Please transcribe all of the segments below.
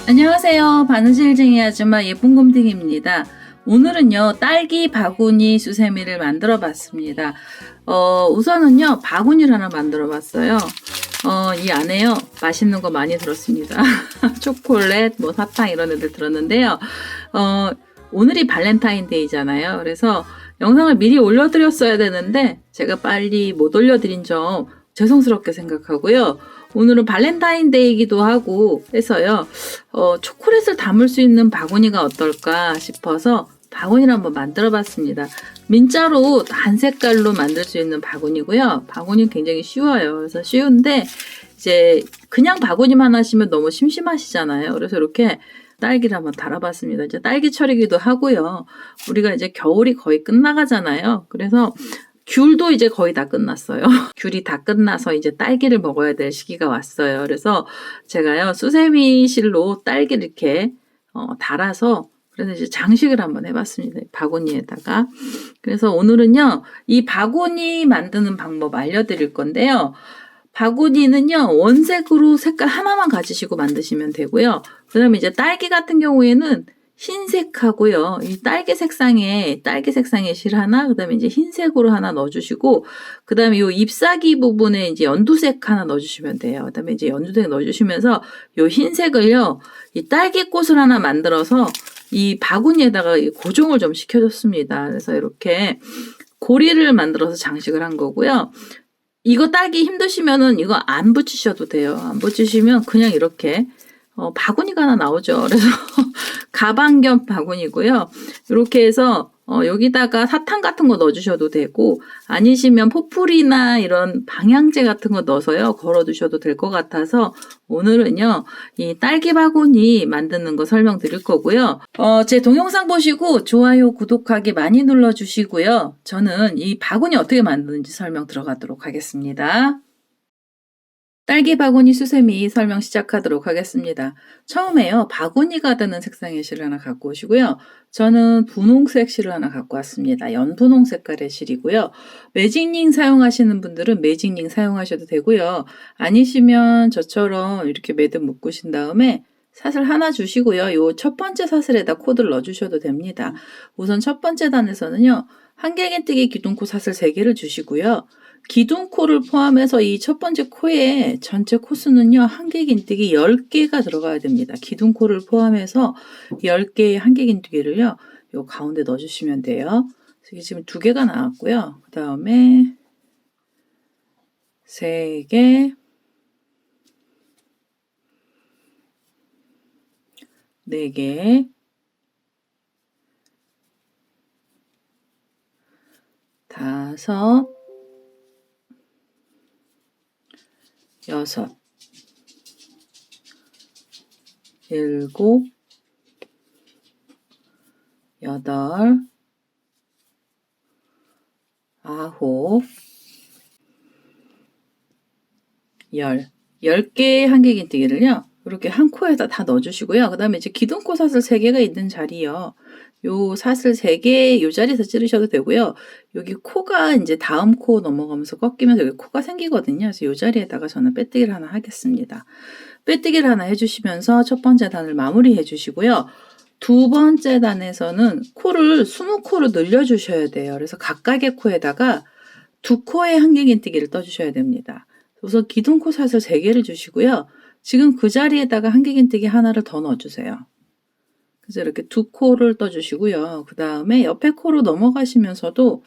안녕하세요. 바느질쟁이 아줌마 예쁜곰탱이입니다. 오늘은요 딸기 바구니 수세미를 만들어 봤습니다. 우선은요 바구니를 하나 만들어 봤어요. 이 안에요 맛있는 거 많이 들었습니다. 초콜릿, 뭐 사탕 이런 애들 들었는데요. 오늘이 발렌타인데이잖아요. 그래서 영상을 미리 올려드렸어야 되는데 제가 빨리 못 올려드린 점 죄송스럽게 생각하고요. 오늘은 발렌타인데이이기도 하고 해서요. 초콜릿을 담을 수 있는 바구니가 어떨까 싶어서 바구니를 한번 만들어 봤습니다. 민자로 한 색깔로 만들 수 있는 바구니고요. 바구니는 굉장히 쉬워요. 그래서 쉬운데 이제 그냥 바구니만 하시면 너무 심심하시잖아요. 그래서 이렇게 딸기를 한번 달아봤습니다. 이제 딸기철이기도 하고요. 우리가 이제 겨울이 거의 끝나가잖아요. 그래서 귤도 이제 거의 다 끝났어요. 귤이 다 끝나서 이제 딸기를 먹어야 될 시기가 왔어요. 그래서 제가요 수세미 실로 딸기를 이렇게 달아서 그래서 이제 장식을 한번 해봤습니다. 바구니에다가. 그래서 오늘은요 이 바구니 만드는 방법 알려드릴 건데요. 바구니는요 원색으로 색깔 하나만 가지시고 만드시면 되고요. 그 다음에 이제 딸기 같은 경우에는 흰색하고요. 이 딸기 색상의 실 하나, 그 다음에 이제 흰색으로 하나 넣어주시고, 그 다음에 이 잎사귀 부분에 이제 연두색 하나 넣어주시면 돼요. 그 다음에 이제 연두색 넣어주시면서 이 흰색을요, 이 딸기꽃을 하나 만들어서 이 바구니에다가 고정을 좀 시켜줬습니다. 그래서 이렇게 고리를 만들어서 장식을 한 거고요. 이거 딸기 힘드시면은 이거 안 붙이셔도 돼요. 안 붙이시면 그냥 이렇게 바구니가 하나 나오죠. 그래서 가방 겸 바구니고요. 이렇게 해서 여기다가 사탕 같은 거 넣어주셔도 되고 아니시면 포풀이나 이런 방향제 같은 거 넣어서요 걸어두셔도 될 것 같아서 오늘은요 이 딸기 바구니 만드는 거 설명드릴 거고요. 제 동영상 보시고 좋아요, 구독하기 많이 눌러주시고요. 저는 이 바구니 어떻게 만드는지 설명 들어가도록 하겠습니다. 딸기 바구니 수세미 설명 시작하도록 하겠습니다. 처음에요. 바구니가 되는 색상의 실을 하나 갖고 오시고요. 저는 분홍색 실을 하나 갖고 왔습니다. 연분홍 색깔의 실이고요. 매직링 사용하시는 분들은 매직링 사용하셔도 되고요. 아니시면 저처럼 이렇게 매듭 묶으신 다음에 사슬 하나 주시고요. 요 첫 번째 사슬에다 코드를 넣어주셔도 됩니다. 우선 첫 번째 단에서는요. 한길긴뜨기 기둥코 사슬 3개를 주시고요. 기둥코를 포함해서 이 첫 번째 코에 전체 코수는요. 한길긴뜨기 10개가 들어가야 됩니다. 기둥코를 포함해서 10개의 한길긴뜨기를요. 요 가운데 넣어주시면 돼요. 이게 지금 2개가 나왔고요. 그 다음에 3개, 4개, 5, 6, 7, 8, 9, 10개의 한길긴뜨기를요. 이렇게 한 코에다 다 넣어주시고요. 그 다음에 이제 기둥코 사슬 3개가 있는 자리요. 요 사슬 3개 요 자리에서 찌르셔도 되고요. 여기 코가 이제 다음 코 넘어가면서 꺾이면서 여기 코가 생기거든요. 그래서 요 자리에다가 저는 빼뜨기를 하나 하겠습니다. 빼뜨기를 하나 해주시면서 첫 번째 단을 마무리해 주시고요. 두 번째 단에서는 코를 20코로 늘려주셔야 돼요. 그래서 각각의 코에다가 2코의 한길긴뜨기를 떠주셔야 됩니다. 우선 기둥코 사슬 3개를 주시고요. 지금 그 자리에다가 한길긴뜨기 하나를 더 넣어주세요. 그래서 이렇게 2코를 떠주시고요. 그 다음에 옆에 코로 넘어가시면서도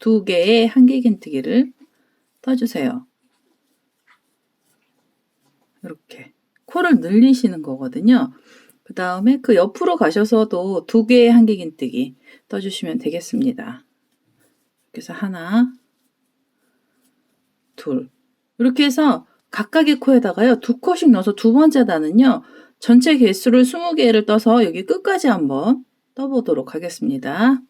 2개의 한길긴뜨기를 떠주세요. 이렇게 코를 늘리시는 거거든요. 그 다음에 그 옆으로 가셔서도 2개의 한길긴뜨기 떠주시면 되겠습니다. 그래서 하나, 둘 이렇게 해서 각각의 코에다가요 2코씩 넣어서 두 번째 단은요 전체 개수를 20개를 떠서 여기 끝까지 한번 떠보도록 하겠습니다.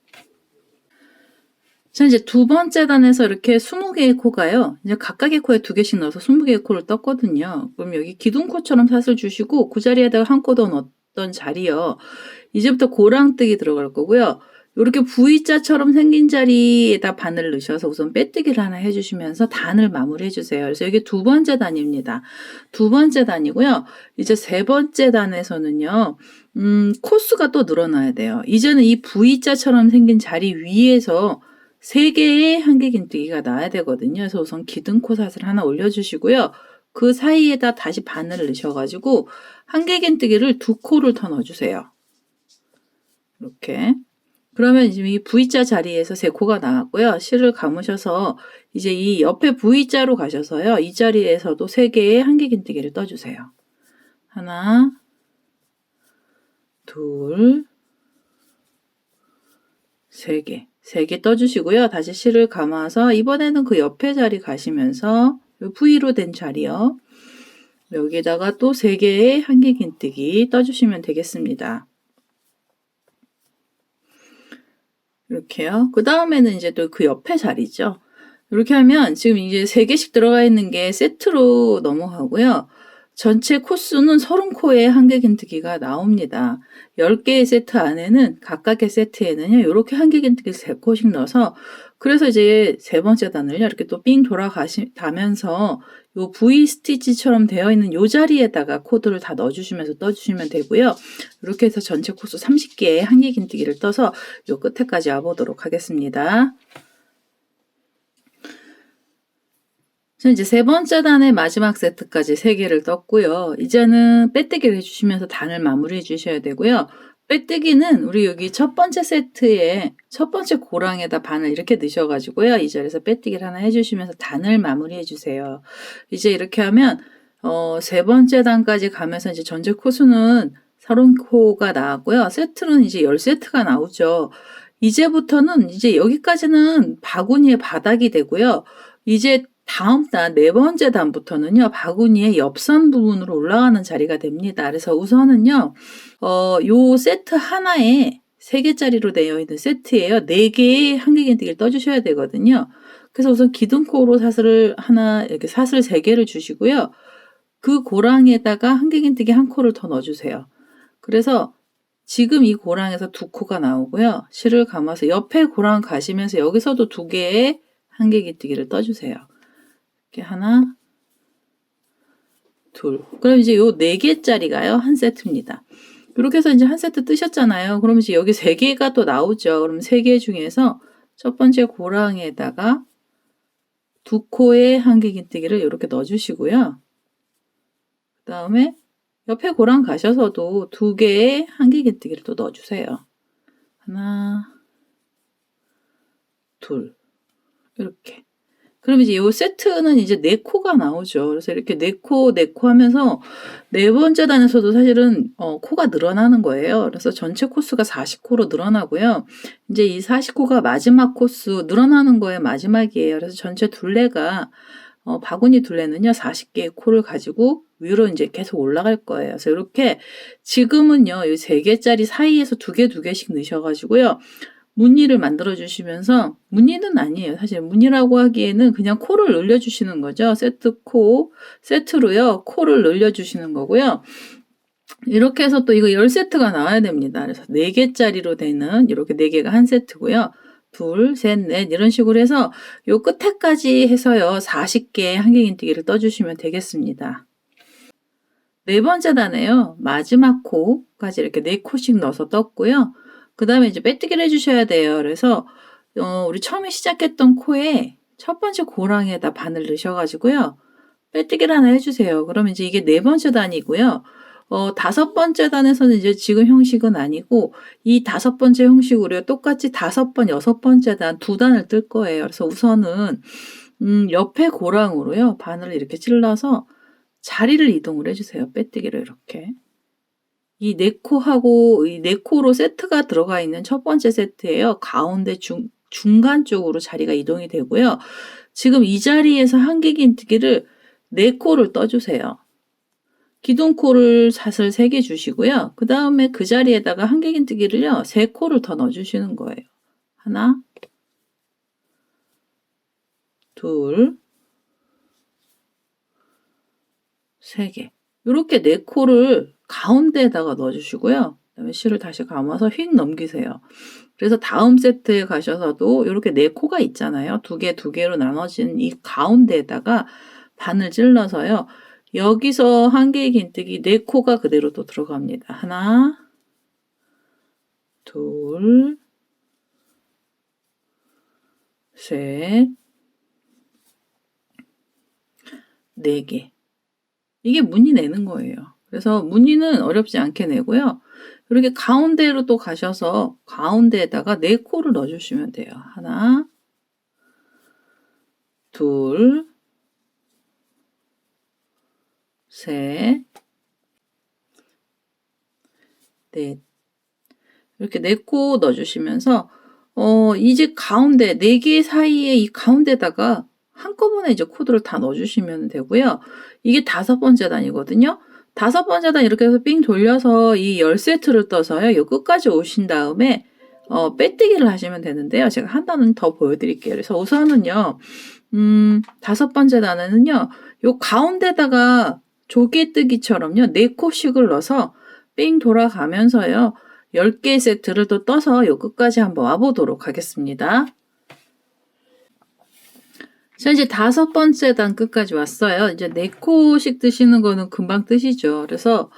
자, 이제 두 번째 단에서 이렇게 20개의 코가요. 이제 각각의 코에 2개씩 넣어서 20개의 코를 떴거든요. 그럼 여기 기둥코처럼 사슬 주시고 그 자리에다가 한 코 더 넣었던 자리요. 이제부터 고랑뜨기 들어갈 거고요. 이렇게 V자처럼 생긴 자리에다 바늘을 넣으셔서 우선 빼뜨기를 하나 해주시면서 단을 마무리해 주세요. 그래서 이게 두 번째 단입니다. 두 번째 단이고요. 이제 세 번째 단에서는요. 코수가 또 늘어나야 돼요. 이제는 이 V자처럼 생긴 자리 위에서 3개의 한길긴뜨기가 나야 되거든요. 그래서 우선 기둥코삿을 하나 올려주시고요. 그 사이에다 다시 바늘을 넣으셔가지고 한길긴뜨기를 2코를 더 넣어주세요. 이렇게. 그러면 지금 이 V자 자리에서 3코가 나왔고요. 실을 감으셔서 이제 이 옆에 V자로 가셔서요. 이 자리에서도 3개의 한길긴뜨기를 떠주세요. 하나, 둘, 3개. 3개 떠주시고요. 다시 실을 감아서 이번에는 그 옆에 자리 가시면서 V로 된 자리요. 여기다가 또 3개의 한길긴뜨기 떠주시면 되겠습니다. 이렇게요. 그 다음에는 이제 또 그 옆에 자리죠. 이렇게 하면 지금 이제 3개씩 들어가 있는 게 세트로 넘어가고요. 전체 코수는 30코의 한길긴뜨기가 나옵니다. 10개의 세트 안에는 각각의 세트에는요. 이렇게 한길긴뜨기 3코씩 넣어서 그래서 이제 세 번째 단을요. 이렇게 또 삥 돌아가면서 요 V 스티치처럼 되어 있는 요 자리에다가 코드를 다 넣어주시면서 떠주시면 되고요. 이렇게 해서 전체 코수 30개의 한길긴뜨기를 떠서 요 끝에까지 와보도록 하겠습니다. 자, 이제 세 번째 단의 마지막 세트까지 3개를 떴고요. 이제는 빼뜨기를 해주시면서 단을 마무리해 주셔야 되고요. 빼뜨기는 우리 여기 첫 번째 세트에 첫 번째 고랑에다 바늘 이렇게 넣으셔가지고요. 이 자리에서 빼뜨기를 하나 해주시면서 단을 마무리해 주세요. 이제 이렇게 하면 세 번째 단까지 가면서 이제 전체 코수는 30코가 나왔고요. 세트는 이제 10세트가 나오죠. 이제부터는 이제 여기까지는 바구니의 바닥이 되고요. 이제 다음 단, 네 번째 단부터는요, 바구니의 옆선 부분으로 올라가는 자리가 됩니다. 그래서 우선은요, 요 세트 하나에 3개짜리로 되어 있는 세트예요. 4개의 한길긴뜨기를 떠주셔야 되거든요. 그래서 우선 기둥코로 사슬을 하나, 이렇게 사슬 3개를 주시고요. 그 고랑에다가 한길긴뜨기 1코를 더 넣어주세요. 그래서 지금 이 고랑에서 2코가 나오고요. 실을 감아서 옆에 고랑 가시면서 여기서도 2개의 한길긴뜨기를 떠주세요. 이렇게 하나, 둘. 그럼 이제 요 4개짜리가요, 한 세트입니다. 이렇게 해서 이제 한 세트 뜨셨잖아요. 그럼 이제 여기 3개가 또 나오죠. 그럼 3개 중에서 첫 번째 고랑에다가 2코의 한길긴뜨기를 이렇게 넣어주시고요. 그 다음에 옆에 고랑 가셔서도 2개의 한길긴뜨기를 또 넣어주세요. 하나, 둘. 이렇게. 그럼 이제 요 세트는 이제 4코가 나오죠. 그래서 이렇게 4코 하면서 네 번째 단에서도 사실은 코가 늘어나는 거예요. 그래서 전체 코수가 40코로 늘어나고요. 이제 이 40코가 마지막 코수 늘어나는 거의 마지막이에요. 그래서 전체 둘레가 바구니 둘레는요 40개의 코를 가지고 위로 이제 계속 올라갈 거예요. 그래서 이렇게 지금은요 이 3개짜리 사이에서 2개씩 넣으셔가지고요. 무늬를 만들어 주시면서 무늬는 아니에요. 사실 무늬라고 하기에는 그냥 코를 늘려 주시는 거죠. 세트로요. 코를 늘려 주시는 거고요. 이렇게 해서 또 이거 10세트가 나와야 됩니다. 그래서 4개짜리로 되는 이렇게 4개가 한 세트고요. 둘, 셋, 넷 이런 식으로 해서 요 끝에까지 해서요. 40개의 한길긴뜨기를 떠주시면 되겠습니다. 네 번째 단에요. 마지막 코까지 이렇게 4코씩 넣어서 떴고요. 그 다음에 이제 빼뜨기를 해주셔야 돼요. 그래서 우리 처음에 시작했던 코에 첫 번째 고랑에다 바늘 넣으셔가지고요. 빼뜨기를 하나 해주세요. 그러면 이제 이게 네 번째 단이고요. 5번째 단에서는 이제 지금 형식은 아니고 이 5번째 형식으로요. 똑같이 5번, 6번째 단 2단을 뜰 거예요. 그래서 우선은 옆에 고랑으로요. 바늘을 이렇게 찔러서 자리를 이동을 해주세요. 빼뜨기를 이렇게. 이 4코하고 이 4코로 세트가 들어가 있는 첫 번째 세트예요. 가운데 중간 쪽으로 자리가 이동이 되고요. 지금 이 자리에서 한길긴뜨기를 4코를 떠주세요. 기둥코를 사슬 3개 주시고요. 그 다음에 그 자리에다가 한길긴뜨기를요. 3코를 더 넣어주시는 거예요. 하나, 둘, 3개. 이렇게 4코를 가운데에다가 넣어주시고요. 그다음에 실을 다시 감아서 휙 넘기세요. 그래서 다음 세트에 가셔서도 이렇게 4코가 있잖아요. 두 개로 나눠진 이 가운데에다가 바늘 찔러서요. 여기서 한개의 긴뜨기 4코가 그대로 또 들어갑니다. 하나, 둘, 셋, 4개. 이게 무늬 내는 거예요. 그래서 무늬는 어렵지 않게 내고요. 이렇게 가운데로 또 가셔서 가운데에다가 4코를 넣어주시면 돼요. 하나, 둘, 셋, 넷. 이렇게 4코 넣어주시면서 이제 가운데 4개 사이에 이 가운데다가 한꺼번에 이제 코드를 다 넣어주시면 되고요. 이게 5번째 단이거든요. 5번째 단 이렇게 해서 삥 돌려서 이 10세트를 떠서요. 요 끝까지 오신 다음에 빼뜨기를 하시면 되는데요. 제가 한 단은 더 보여드릴게요. 그래서 우선은요. 5번째 단에는요. 요 가운데다가 조개뜨기처럼요. 4코씩을 넣어서 삥 돌아가면서요. 10개 세트를 또 떠서 요 끝까지 한번 와보도록 하겠습니다. 자, 이제 5번째 단 끝까지 왔어요. 이제 4코씩 뜨시는 거는 금방 뜨시죠. 그래서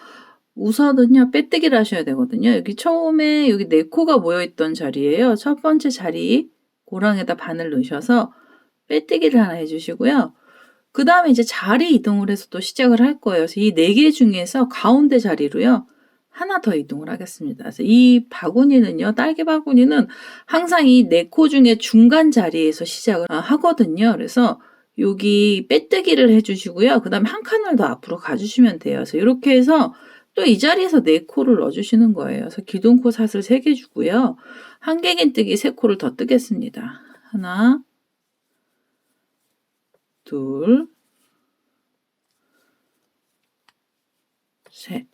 우선은요, 빼뜨기를 하셔야 되거든요. 여기 처음에 여기 4코가 모여있던 자리예요. 첫 번째 자리, 고랑에다 바늘 넣으셔서 빼뜨기를 하나 해주시고요. 그 다음에 이제 자리 이동을 해서 또 시작을 할 거예요. 그래서 이 4개 중에서 가운데 자리로요. 하나 더 이동을 하겠습니다. 그래서 이 바구니는요, 딸기 바구니는 항상 이 4코 중에 중간 자리에서 시작을 하거든요. 그래서 여기 빼뜨기를 해주시고요. 그 다음에 한 칸을 더 앞으로 가주시면 돼요. 그래서 이렇게 해서 또 이 자리에서 4코를 넣어주시는 거예요. 그래서 기둥코 사슬 3개 주고요. 한개 긴뜨기 3코를 더 뜨겠습니다. 하나, 둘, 셋.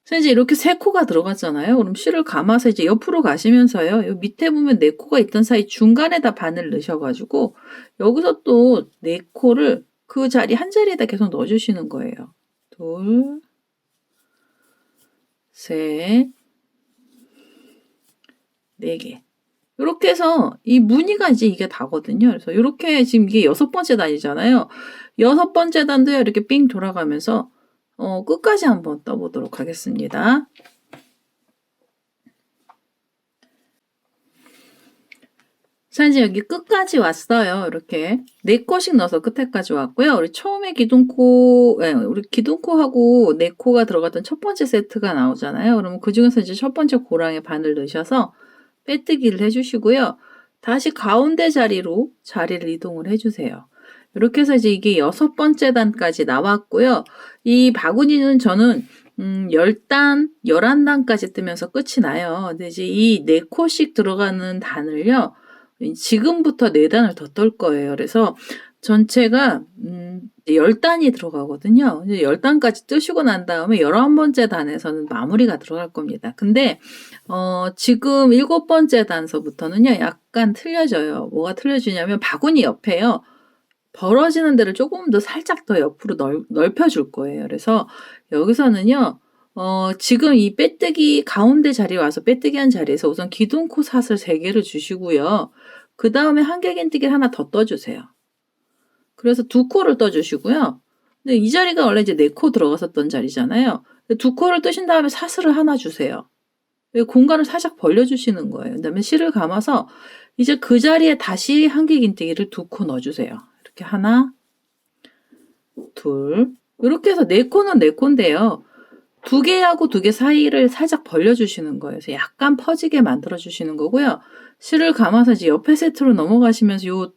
그래서 이제 이렇게 3코가 들어갔잖아요. 그럼 실을 감아서 이제 옆으로 가시면서요. 요 밑에 보면 4코가 있던 사이 중간에다 바늘 넣으셔가지고 여기서 또 4코를 그 자리 한 자리에다 계속 넣어주시는 거예요. 둘, 셋, 4개. 이렇게 해서 이 무늬가 이제 이게 다거든요. 그래서 이렇게 지금 이게 6번째 단이잖아요. 6번째 단도요. 이렇게 삥 돌아가면서 끝까지 한번 떠보도록 하겠습니다. 자, 이제 여기 끝까지 왔어요. 이렇게 4코씩 넣어서 끝에까지 왔고요. 우리 처음에 우리 기둥코하고 4코가 들어갔던 첫 번째 세트가 나오잖아요. 그러면 그 중에서 이제 첫 번째 고랑에 바늘 넣으셔서 빼뜨기를 해주시고요. 다시 가운데 자리로 자리를 이동을 해주세요. 이렇게 해서 이제 이게 6번째 단까지 나왔고요. 이 바구니는 저는 10단, 11단까지 뜨면서 끝이 나요. 근데 이제 이 4코씩 들어가는 단을요. 지금부터 4단을 더 떨 거예요. 그래서 전체가 10단이 들어가거든요. 이제 10단까지 뜨시고 난 다음에 11번째 단에서는 마무리가 들어갈 겁니다. 근데 지금 7번째 단서부터는요. 약간 틀려져요. 뭐가 틀려지냐면 바구니 옆에요. 벌어지는 데를 조금 더 살짝 더 옆으로 넓혀줄 거예요. 그래서 여기서는요. 지금 이 빼뜨기 가운데 자리에 와서 빼뜨기 한 자리에서 우선 기둥코 사슬 3개를 주시고요. 그 다음에 한개 긴뜨기를 하나 더 떠주세요. 그래서 2코를 떠주시고요. 근데 이 자리가 원래 이제 4코 들어갔었던 자리잖아요. 2코를 뜨신 다음에 사슬을 하나 주세요. 공간을 살짝 벌려주시는 거예요. 그 다음에 실을 감아서 이제 그 자리에 다시 한개 긴뜨기를 2코 넣어주세요. 이렇게 하나, 둘, 이렇게 해서 4코는 4코인데요. 2개하고 2개 사이를 살짝 벌려주시는 거예요. 그래서 약간 퍼지게 만들어주시는 거고요. 실을 감아서 이제 옆에 세트로 넘어가시면서 요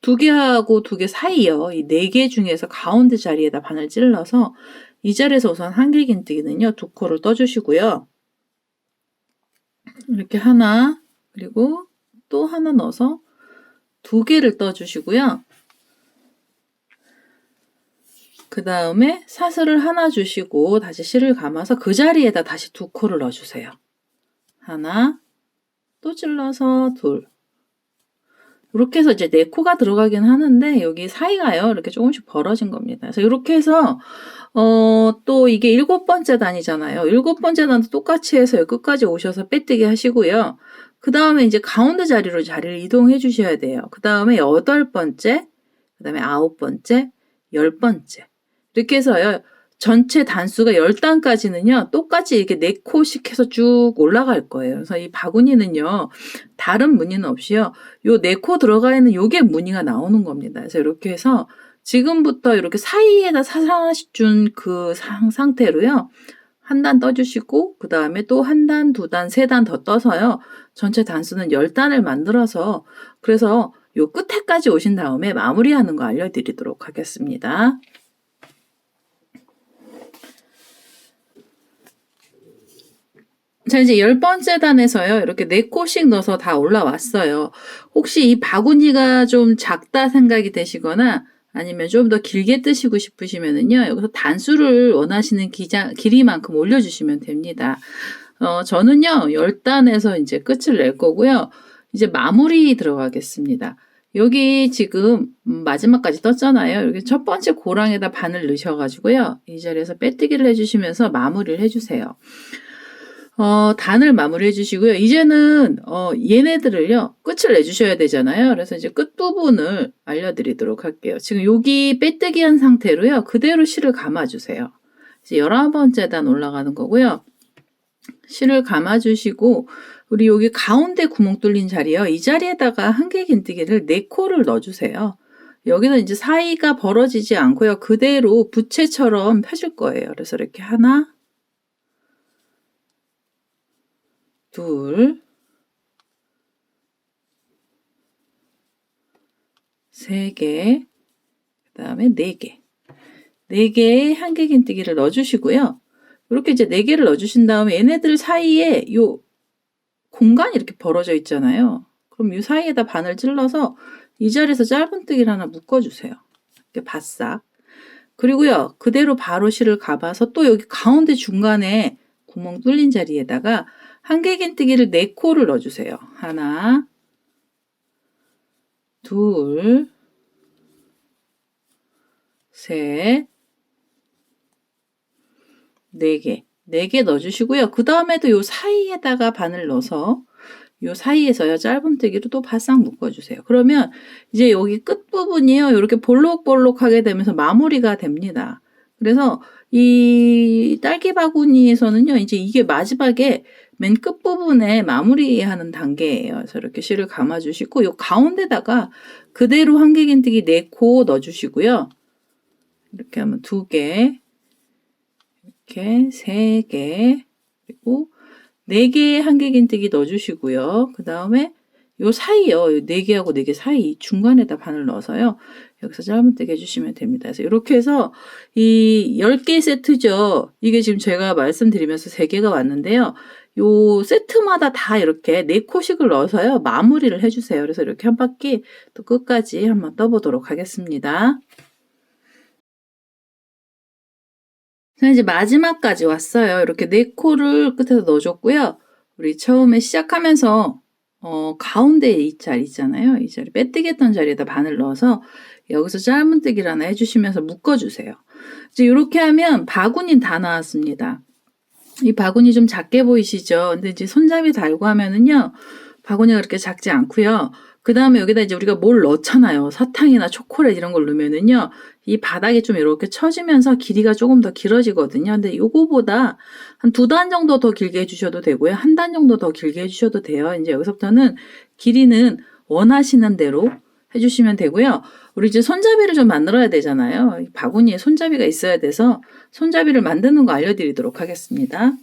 2개하고 2개 사이요. 이 4개 중에서 가운데 자리에다 바늘 찔러서 이 자리에서 우선 한개 긴뜨기는요. 2코를 떠주시고요. 이렇게 하나, 그리고 또 하나 넣어서 2개를 떠주시고요. 그 다음에 사슬을 하나 주시고 다시 실을 감아서 그 자리에다 다시 2코를 넣어주세요. 하나, 또 찔러서 둘. 이렇게 해서 이제 네 코가 들어가긴 하는데 여기 사이가요 이렇게 조금씩 벌어진 겁니다. 그래서 이렇게 해서 또 이게 7번째 단이잖아요. 7번째 단도 똑같이 해서 끝까지 오셔서 빼뜨기 하시고요. 그 다음에 이제 가운데 자리로 자리를 이동해 주셔야 돼요. 그 다음에 8번째, 그 다음에 9번째, 10번째 이렇게 해서요. 전체 단수가 10단까지는요. 똑같이 이렇게 4코씩 해서 쭉 올라갈 거예요. 그래서 이 바구니는요. 다른 무늬는 없이요. 요 4코 들어가 있는 요게 무늬가 나오는 겁니다. 그래서 이렇게 해서 지금부터 이렇게 사이에다 하나씩 준 그 상태로요. 한 단 떠주시고 그 다음에 또 한 단, 두 단, 세 단 더 떠서요. 전체 단수는 10단을 만들어서 그래서 요 끝에까지 오신 다음에 마무리하는 거 알려드리도록 하겠습니다. 자, 이제 10번째 단에서요. 이렇게 4코씩 넣어서 다 올라왔어요. 혹시 이 바구니가 좀 작다 생각이 되시거나 아니면 좀 더 길게 뜨시고 싶으시면은요. 여기서 단수를 원하시는 길이만큼 올려주시면 됩니다. 저는요. 10단에서 이제 끝을 낼 거고요. 이제 마무리 들어가겠습니다. 여기 지금 마지막까지 떴잖아요. 여기 첫 번째 고랑에다 바늘 넣으셔가지고요. 이 자리에서 빼뜨기를 해주시면서 마무리를 해주세요. 단을 마무리 해주시고요. 이제는, 얘네들을요, 끝을 내주셔야 되잖아요. 그래서 이제 끝부분을 알려드리도록 할게요. 지금 여기 빼뜨기 한 상태로요, 그대로 실을 감아주세요. 이제 11번째 단 올라가는 거고요. 실을 감아주시고, 우리 여기 가운데 구멍 뚫린 자리요. 이 자리에다가 한길긴뜨기를 4코를 넣어주세요. 여기는 이제 사이가 벌어지지 않고요. 그대로 부채처럼 펴줄 거예요. 그래서 이렇게 하나, 둘, 세 개, 그 다음에 4개. 4개의 한길긴뜨기를 넣어주시고요. 이렇게 이제 4개를 넣어주신 다음에 얘네들 사이에 요 공간이 이렇게 벌어져 있잖아요. 그럼 이 사이에다 바늘 찔러서 이 자리에서 짧은뜨기를 하나 묶어주세요. 이렇게 바싹. 그리고요, 그대로 바로 실을 감아서 또 여기 가운데 중간에 구멍 뚫린 자리에다가 한길긴뜨기를 4코를 넣어주세요. 하나, 둘, 셋, 4개. 4개 넣어주시고요. 그 다음에도 요 사이에다가 바늘 넣어서 요 사이에서요, 짧은뜨기로 또 바싹 묶어주세요. 그러면 이제 여기 끝부분이요, 이렇게 볼록볼록하게 되면서 마무리가 됩니다. 그래서 이 딸기 바구니에서는요, 이제 이게 마지막에 맨 끝부분에 마무리하는 단계예요. 그래서 이렇게 실을 감아주시고, 요 가운데다가 그대로 한길긴뜨기 4코 넣어주시고요. 이렇게 하면 2개, 이렇게 3개, 그리고 4개의 한길긴뜨기 넣어주시고요. 그 다음에 요 사이요. 4개하고 4개 사이 중간에다 바늘 넣어서요. 여기서 짧은뜨기 해주시면 됩니다. 그래서 이렇게 해서 이 10개 세트죠. 이게 지금 제가 말씀드리면서 3개가 왔는데요. 요 세트마다 다 이렇게 4코씩을 넣어서요. 마무리를 해주세요. 그래서 이렇게 한 바퀴 또 끝까지 한번 떠보도록 하겠습니다. 자, 이제 마지막까지 왔어요. 이렇게 4코를 끝에서 넣어줬고요. 우리 처음에 시작하면서 가운데 이 자리 있잖아요. 이 자리 빼뜨기 했던 자리에다 바늘 넣어서 여기서 짧은뜨기를 하나 해주시면서 묶어주세요. 이제 이렇게 하면 바구니 다 나왔습니다. 이 바구니 좀 작게 보이시죠? 근데 이제 손잡이 달고 하면은요, 바구니가 그렇게 작지 않고요. 그 다음에 여기다 이제 우리가 뭘 넣잖아요. 사탕이나 초콜릿 이런 걸 넣으면은요, 이 바닥이 좀 이렇게 처지면서 길이가 조금 더 길어지거든요. 근데 요거보다 한 2단 정도 더 길게 해주셔도 되고요. 1단 정도 더 길게 해주셔도 돼요. 이제 여기서부터는 길이는 원하시는 대로 해주시면 되고요. 우리 이제 손잡이를 좀 만들어야 되잖아요. 이 바구니에 손잡이가 있어야 돼서 손잡이를 만드는 거 알려드리도록 하겠습니다.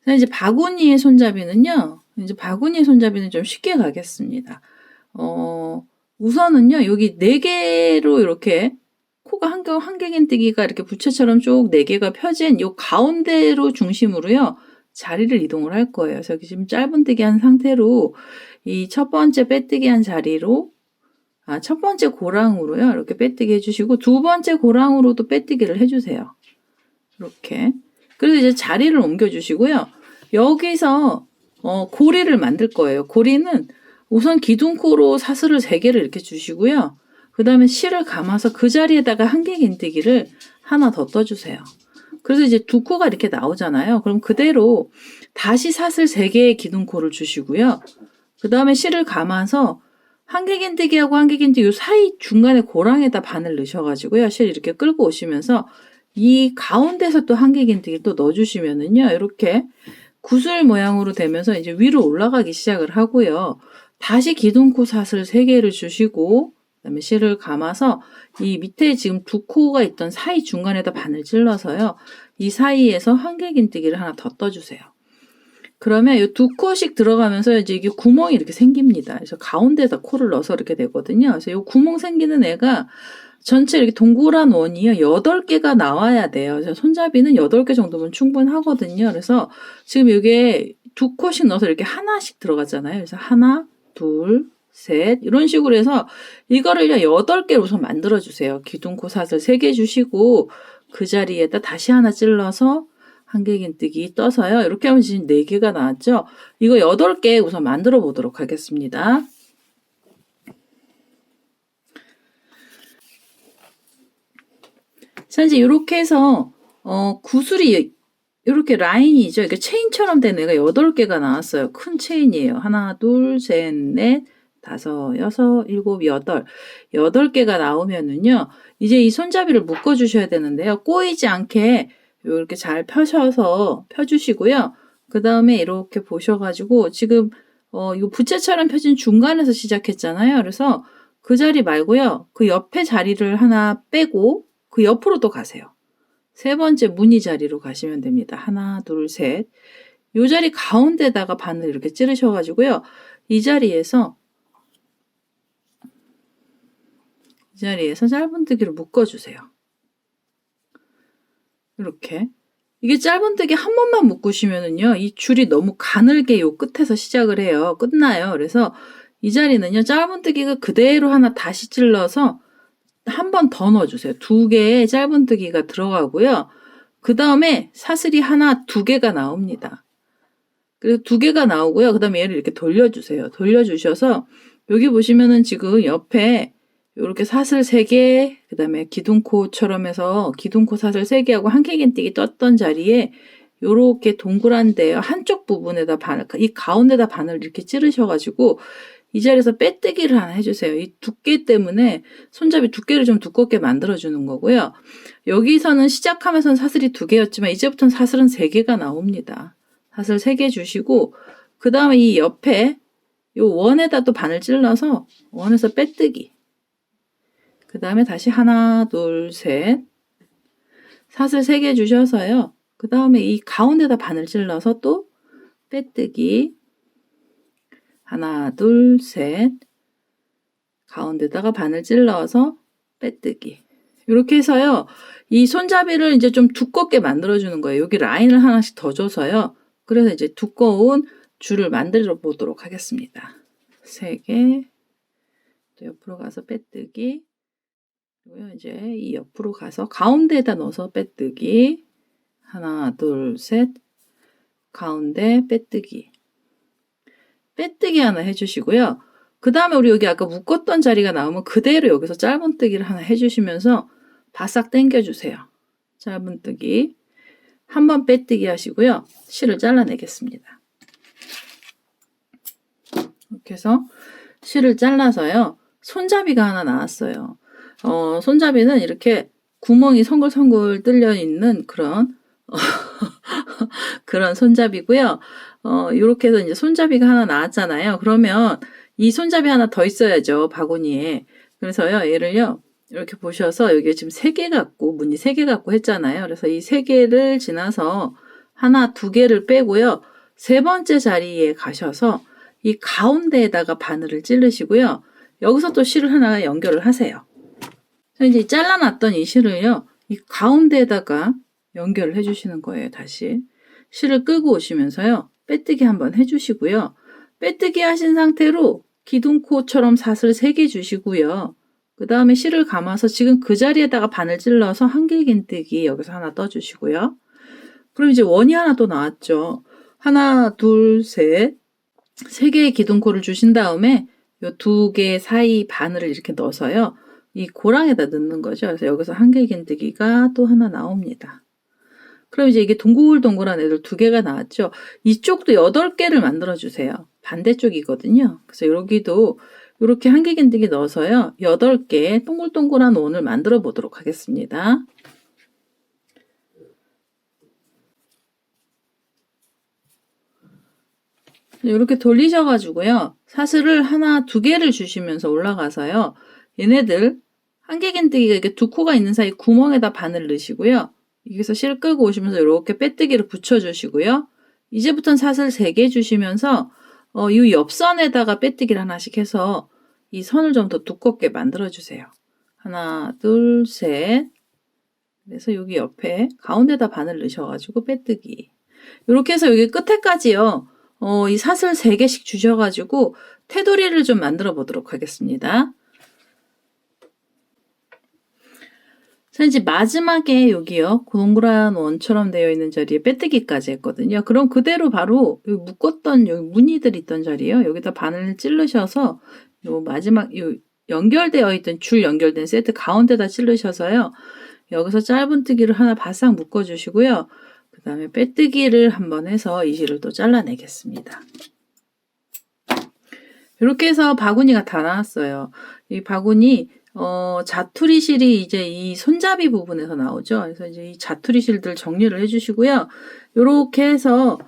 자, 이제 바구니의 손잡이는요. 이제 바구니의 손잡이는 좀 쉽게 가겠습니다. 우선은요. 여기 4개로 이렇게 코가 한길긴뜨기가 이렇게 부채처럼 쭉 4개가 펴진 요 가운데로 중심으로요. 자리를 이동을 할 거예요. 그래서 여기 지금 짧은뜨기 한 상태로 이 첫 번째 빼뜨기 한 자리로 첫 번째 고랑으로요. 이렇게 빼뜨기 해주시고 두 번째 고랑으로도 빼뜨기를 해주세요. 이렇게. 그래서 이제 자리를 옮겨주시고요. 여기서 고리를 만들 거예요. 고리는 우선 기둥코로 사슬을 3개를 이렇게 주시고요. 그 다음에 실을 감아서 그 자리에다가 한길긴뜨기를 하나 더 떠주세요. 그래서 이제 2코가 이렇게 나오잖아요. 그럼 그대로 다시 사슬 3개의 기둥코를 주시고요. 그 다음에 실을 감아서 한길긴뜨기하고 한길긴뜨기 요 사이 중간에 고랑에다 바늘 넣으셔가지고요. 실 이렇게 끌고 오시면서 이 가운데서 또 한길긴뜨기 또 넣어주시면은요. 이렇게 구슬 모양으로 되면서 이제 위로 올라가기 시작을 하고요. 다시 기둥코 사슬 3개를 주시고 그다음에 실을 감아서 이 밑에 지금 2코가 있던 사이 중간에다 바늘 찔러서요. 이 사이에서 한길긴뜨기를 하나 더 떠주세요. 그러면 이 2코씩 들어가면서 이제 이게 구멍이 이렇게 생깁니다. 그래서 가운데다 코를 넣어서 이렇게 되거든요. 그래서 이 구멍 생기는 애가 전체 이렇게 동그란 원이요. 8개가 나와야 돼요. 그래서 손잡이는 8개 정도면 충분하거든요. 그래서 지금 이게 2코씩 넣어서 이렇게 하나씩 들어가잖아요. 그래서 하나, 둘, 셋 이런 식으로 해서 이거를요 8개를 우선 만들어 주세요. 기둥코 사슬 3개 주시고 그 자리에다 다시 하나 찔러서 한길긴뜨기 떠서요. 이렇게 하면 지금 4개가 나왔죠. 이거 8개 우선 만들어 보도록 하겠습니다. 자, 이제 이렇게 해서 구슬이 이렇게 라인이죠. 이게 체인처럼 된 애가 8개가 나왔어요. 큰 체인이에요. 하나, 둘, 셋, 넷, 다섯, 여섯, 일곱, 여덟. 8개가 나오면은요. 이제 이 손잡이를 묶어 주셔야 되는데요. 꼬이지 않게 이렇게 잘 펴셔서 펴주시고요. 그 다음에 이렇게 보셔가지고 지금 이거 부채처럼 펴진 중간에서 시작했잖아요. 그래서 그 자리 말고요. 그 옆에 자리를 하나 빼고 그 옆으로 또 가세요. 3번째 무늬 자리로 가시면 됩니다. 하나, 둘, 셋. 요 자리 가운데다가 바늘 이렇게 찌르셔가지고요. 이 자리에서 짧은뜨기를 묶어주세요. 이렇게. 이게 짧은뜨기 한 번만 묶으시면은요, 이 줄이 너무 가늘게 요 끝에서 시작을 해요. 끝나요. 그래서 이 자리는요, 짧은뜨기가 그대로 하나 다시 찔러서 한 번 더 넣어주세요. 2개의 짧은뜨기가 들어가고요. 그 다음에 사슬이 하나, 2개가 나옵니다. 그래서 2개가 나오고요. 그 다음에 얘를 이렇게 돌려주세요. 돌려주셔서 여기 보시면은 지금 옆에 이렇게 사슬 3개, 그 다음에 기둥코처럼 해서 기둥코 사슬 3개하고 한길긴뜨기 떴던 자리에 요렇게 동그란데 한쪽 부분에다 바늘, 이 가운데다 바늘 이렇게 찌르셔가지고 이 자리에서 빼뜨기를 하나 해주세요. 이 두께 때문에 손잡이 두께를 좀 두껍게 만들어주는 거고요. 여기서는 시작하면서는 사슬이 2개였지만 이제부터는 사슬은 3개가 나옵니다. 사슬 3개 주시고 그 다음에 이 옆에 요 원에다 또 바늘 찔러서 원에서 빼뜨기. 그 다음에 다시 하나, 둘, 셋. 사슬 3개 주셔서요. 그 다음에 이 가운데다 바늘 찔러서 또 빼뜨기. 하나, 둘, 셋. 가운데다가 바늘 찔러서 빼뜨기. 이렇게 해서요. 이 손잡이를 이제 좀 두껍게 만들어주는 거예요. 여기 라인을 하나씩 더 줘서요. 그래서 이제 두꺼운 줄을 만들어 보도록 하겠습니다. 3개. 또 옆으로 가서 빼뜨기. 그리고 이제 이 옆으로 가서 가운데에다 넣어서 빼뜨기. 하나, 둘, 셋. 가운데 빼뜨기. 빼뜨기 하나 해주시고요. 그 다음에 우리 여기 아까 묶었던 자리가 나오면 그대로 여기서 짧은뜨기를 하나 해주시면서 바싹 당겨주세요. 짧은뜨기. 한번 빼뜨기 하시고요. 실을 잘라내겠습니다. 이렇게 해서 실을 잘라서요. 손잡이가 하나 나왔어요. 손잡이는 이렇게 구멍이 성글성글 뚫려 있는 그런 그런 손잡이고요. 이렇게 해서 이제 손잡이가 하나 나왔잖아요. 그러면 이 손잡이 하나 더 있어야죠. 바구니에. 그래서요. 얘를요. 이렇게 보셔서 여기 지금 3개 같고 무늬 3개 같고 했잖아요. 그래서 이 3개를 지나서 하나, 2개를 빼고요. 3번째 자리에 가셔서 이 가운데에다가 바늘을 찌르시고요. 여기서 또 실을 하나 연결을 하세요. 이제 잘라놨던 이 실을요. 이 가운데에다가 연결을 해주시는 거예요. 다시. 실을 끄고 오시면서요. 빼뜨기 한번 해주시고요. 빼뜨기 하신 상태로 기둥코처럼 사슬 3개 주시고요. 그 다음에 실을 감아서 지금 그 자리에다가 바늘 찔러서 한길긴뜨기 여기서 하나 떠주시고요. 그럼 이제 원이 하나 또 나왔죠. 하나, 둘, 셋. 세 개의 기둥코를 주신 다음에 요 두 개 사이 바늘을 이렇게 넣어서요. 이 고랑에다 넣는 거죠. 그래서 여기서 한길긴뜨기가 또 하나 나옵니다. 그럼 이제 이게 동글동글한 애들 두 개가 나왔죠. 이쪽도 8개를 만들어 주세요. 반대쪽이거든요. 그래서 여기도 이렇게 한길긴뜨기 넣어서요. 8개 동글동글한 원을 만들어 보도록 하겠습니다. 이렇게 돌리셔가지고요. 사슬을 하나, 두 개를 주시면서 올라가서요. 얘네들 한길긴뜨기가 이렇게 두 코가 있는 사이 구멍에다 바늘 넣으시고요. 여기서 실 끌고 오시면서 이렇게 빼뜨기를 붙여주시고요. 이제부터는 사슬 3개 주시면서 이 옆선에다가 빼뜨기를 하나씩 해서 이 선을 좀 더 두껍게 만들어주세요. 하나, 둘, 셋. 그래서 여기 옆에 가운데다 바늘 넣으셔가지고 빼뜨기. 이렇게 해서 여기 끝에까지요. 이 사슬 3개씩 주셔가지고 테두리를 좀 만들어 보도록 하겠습니다. 자, 이제 마지막에 여기요. 동그란 원처럼 되어 있는 자리에 빼뜨기까지 했거든요. 그럼 그대로 바로 여기 묶었던 여기 무늬들 있던 자리요. 여기다 바늘 찌르셔서 요 마지막 요 연결되어 있던 줄 연결된 세트 가운데다 찌르셔서요. 여기서 짧은뜨기를 하나 바싹 묶어주시고요. 그 다음에 빼뜨기를 한번 해서 이 실을 또 잘라내겠습니다. 이렇게 해서 바구니가 다 나왔어요. 이 바구니 자투리 실이 이제 이 손잡이 부분에서 나오죠. 그래서 이제 이 자투리 실들 정리를 해주시고요. 이렇게 해서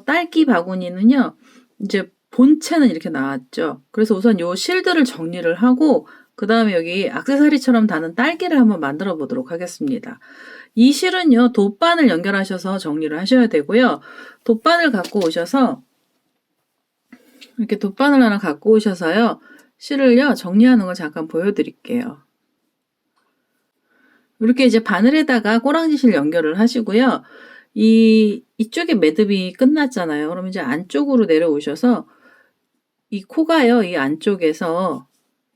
딸기 바구니는요. 이제 본체는 이렇게 나왔죠. 그래서 우선 요 실들을 정리를 하고 그 다음에 여기 액세서리처럼 다는 딸기를 한번 만들어 보도록 하겠습니다. 이 실은요. 돗바늘 연결하셔서 정리를 하셔야 되고요. 돗바늘 갖고 오셔서 이렇게 돗바늘 하나 갖고 오셔서요. 실을요. 정리하는 걸 잠깐 보여드릴게요. 이렇게 이제 바늘에다가 꼬랑지 실 연결을 하시고요. 이쪽에 매듭이 끝났잖아요. 그럼 이제 안쪽으로 내려오셔서 이 코가요. 이 안쪽에서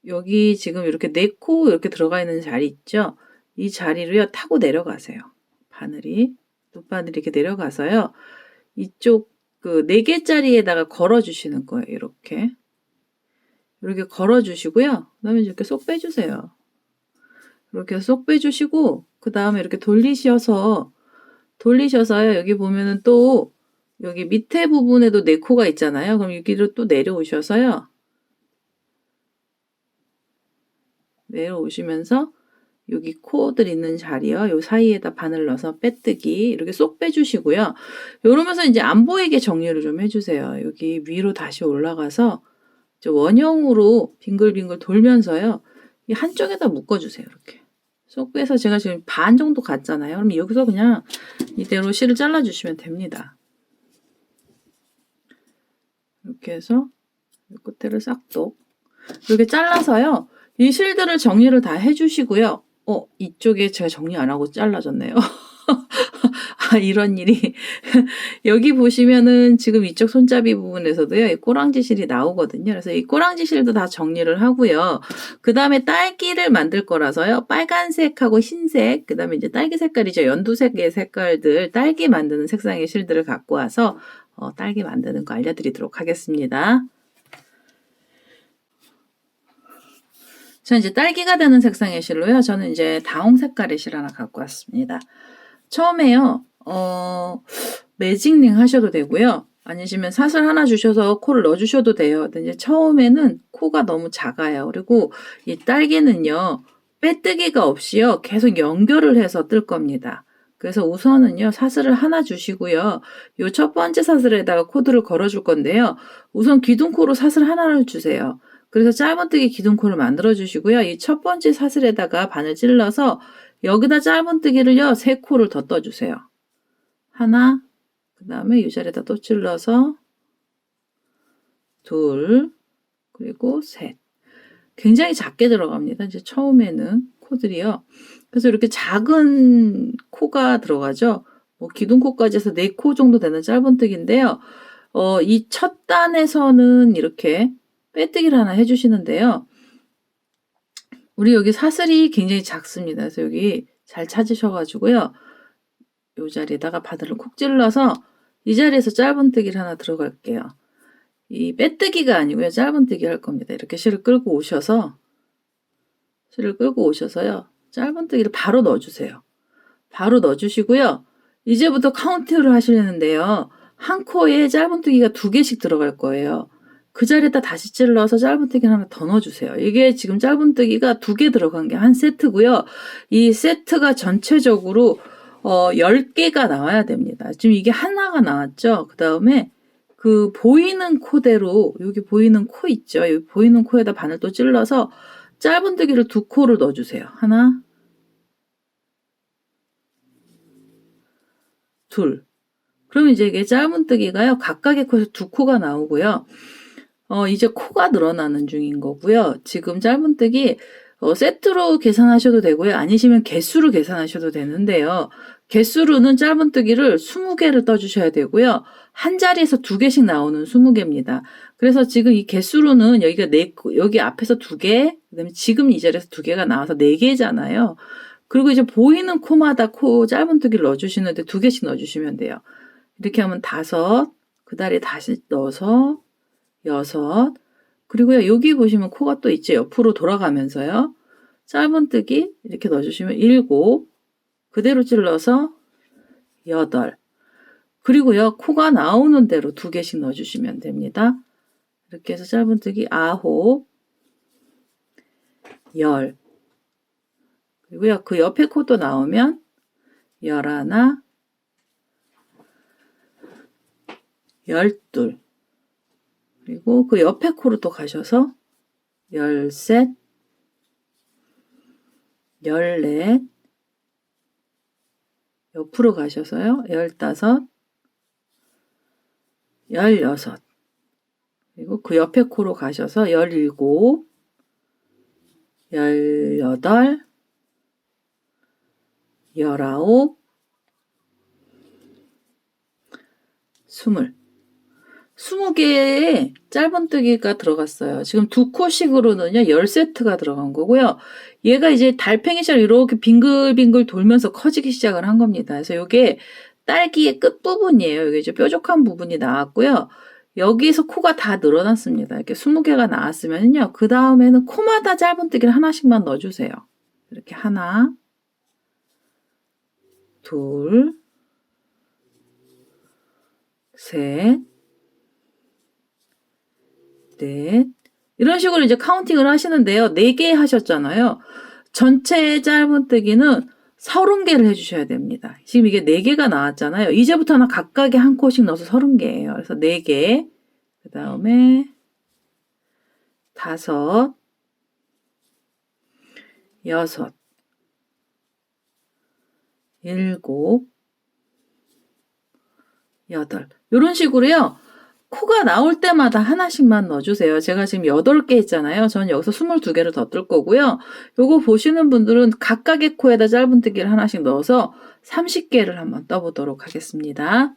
여기 지금 이렇게 4코 이렇게 들어가 있는 자리 있죠. 이 자리를요. 타고 내려가세요. 바늘이 돗바늘이 이렇게 내려가서요. 이쪽 그 4개짜리에다가 걸어 주시는 거예요. 이렇게 걸어 주시고요. 그다음에 이렇게 쏙 빼주세요. 이렇게 쏙 빼주시고 그 다음에 이렇게 돌리셔서요. 여기 보면은 또 여기 밑에 부분에도 4코가 있잖아요. 그럼 여기로 또 내려오셔서요. 내려오시면서 여기 코들 있는 자리요. 요 사이에다 바늘 넣어서 빼뜨기 이렇게 쏙 빼주시고요. 이러면서 이제 안 보이게 정리를 좀 해주세요. 여기 위로 다시 올라가서 원형으로 빙글빙글 돌면서요. 이 한쪽에다 묶어주세요. 이렇게 쏙 빼서 제가 지금 반 정도 갔잖아요. 그럼 여기서 그냥 이대로 실을 잘라주시면 됩니다. 이렇게 해서 끝에를 싹둑 이렇게 잘라서요. 이 실들을 정리를 다 해주시고요. 이쪽에 제가 정리 안 하고 잘라졌네요. 아, 이런 일이. 여기 보시면은 지금 이쪽 손잡이 부분에서도요, 이 꼬랑지 실이 나오거든요. 그래서 이 꼬랑지 실도 다 정리를 하고요. 그 다음에 딸기를 만들 거라서요, 빨간색하고 흰색, 그 다음에 이제 딸기 색깔이죠. 연두색의 색깔들, 딸기 만드는 색상의 실들을 갖고 와서, 딸기 만드는 거 알려드리도록 하겠습니다. 자, 이제 딸기가 되는 색상의 실로요. 저는 이제 다홍 색깔의 실 하나 갖고 왔습니다. 처음에요, 매직링 하셔도 되고요. 아니시면 사슬 하나 주셔서 코를 넣어주셔도 돼요. 근데 이제 처음에는 코가 너무 작아요. 그리고 이 딸기는요, 빼뜨기가 없이요, 계속 연결을 해서 뜰 겁니다. 그래서 우선은요, 사슬을 하나 주시고요. 요 첫 번째 사슬에다가 코드를 걸어줄 건데요. 우선 기둥코로 사슬 하나를 주세요. 그래서 짧은뜨기 기둥코를 만들어 주시고요. 이 첫 번째 사슬에다가 바늘 찔러서 여기다 짧은뜨기를요. 3코를 더 떠주세요. 하나, 그 다음에 이 자리에다 또 찔러서 둘, 그리고 셋. 굉장히 작게 들어갑니다. 이제 처음에는 코들이요. 그래서 이렇게 작은 코가 들어가죠. 기둥코까지 해서 4코 정도 되는 짧은뜨기인데요. 이 첫 단에서는 이렇게 빼뜨기를 하나 해주시는데요. 우리 여기 사슬이 굉장히 작습니다. 그래서 여기 잘 찾으셔가지고요. 이 자리에다가 바늘을 콕 찔러서 이 자리에서 짧은뜨기를 하나 들어갈게요. 이 빼뜨기가 아니고요. 짧은뜨기 할 겁니다. 이렇게 실을 끌고 오셔서요. 짧은뜨기를 바로 넣어주세요. 바로 넣어주시고요. 이제부터 카운트를 하시는데요. 한 코에 짧은뜨기가 2개씩 들어갈 거예요. 그 자리에다 다시 찔러서 짧은뜨기 하나 더 넣어주세요. 이게 지금 짧은뜨기가 2개 들어간 게 한 세트고요. 이 세트가 전체적으로 10개가 나와야 됩니다. 지금 이게 하나가 나왔죠. 그 다음에 그 보이는 코대로 여기 보이는 코 있죠. 여기 보이는 코에다 바늘 또 찔러서 짧은뜨기를 2코를 넣어주세요. 하나, 둘. 그럼 이제 이게 짧은뜨기가요. 각각의 코에서 2코가 나오고요. 이제 코가 늘어나는 중인 거고요. 지금 짧은뜨기 세트로 계산하셔도 되고요. 아니시면 개수로 계산하셔도 되는데요. 개수로는 짧은뜨기를 20개를 떠주셔야 되고요. 한 자리에서 2개씩 나오는 20개입니다. 그래서 지금 이 개수로는 여기가 여기 앞에서 2개, 그다음에 지금 이 자리에서 2개가 나와서 4개잖아요. 그리고 이제 보이는 코마다 짧은뜨기를 넣어주시는데 2개씩 넣어주시면 돼요. 이렇게 하면 5, 그 다리에 다시 넣어서 6, 그리고요, 여기 보시면 코가 또 있죠. 옆으로 돌아가면서요. 짧은뜨기 이렇게 넣어주시면 7, 그대로 찔러서 8, 그리고요, 코가 나오는 대로 2개씩 넣어주시면 됩니다. 이렇게 해서 짧은뜨기 9, 10, 그리고요, 그 옆에 코도 나오면 11, 12, 그리고 그 옆에 코로 또 가셔서 13, 14, 옆으로 가셔서요. 15, 16, 그리고 그 옆에 코로 가셔서 17, 18, 19, 20. 20개의 짧은뜨기가 들어갔어요. 지금 2코씩으로는요, 10세트가 들어간 거고요. 얘가 이제 달팽이처럼 이렇게 빙글빙글 돌면서 커지기 시작을 한 겁니다. 그래서 이게 딸기의 끝부분이에요. 이게 이제 뾰족한 부분이 나왔고요. 여기서 코가 다 늘어났습니다. 이렇게 20개가 나왔으면요. 그 다음에는 코마다 짧은뜨기를 하나씩만 넣어주세요. 이렇게 하나, 둘, 셋, 넷. 이런 식으로 이제 카운팅을 하시는데요. 4개 하셨잖아요. 전체 짧은뜨기는 30개를 해주셔야 됩니다. 지금 이게 4개가 나왔잖아요. 이제부터는 각각의 한 코씩 넣어서 30개예요. 그래서 4개, 그 다음에 5, 6, 7, 8. 이런 식으로요. 코가 나올 때마다 하나씩만 넣어주세요. 제가 지금 8개 했잖아요. 저는 여기서 22개를 더 뜰 거고요. 요거 보시는 분들은 각각의 코에다 짧은뜨기를 하나씩 넣어서 30개를 한번 떠보도록 하겠습니다.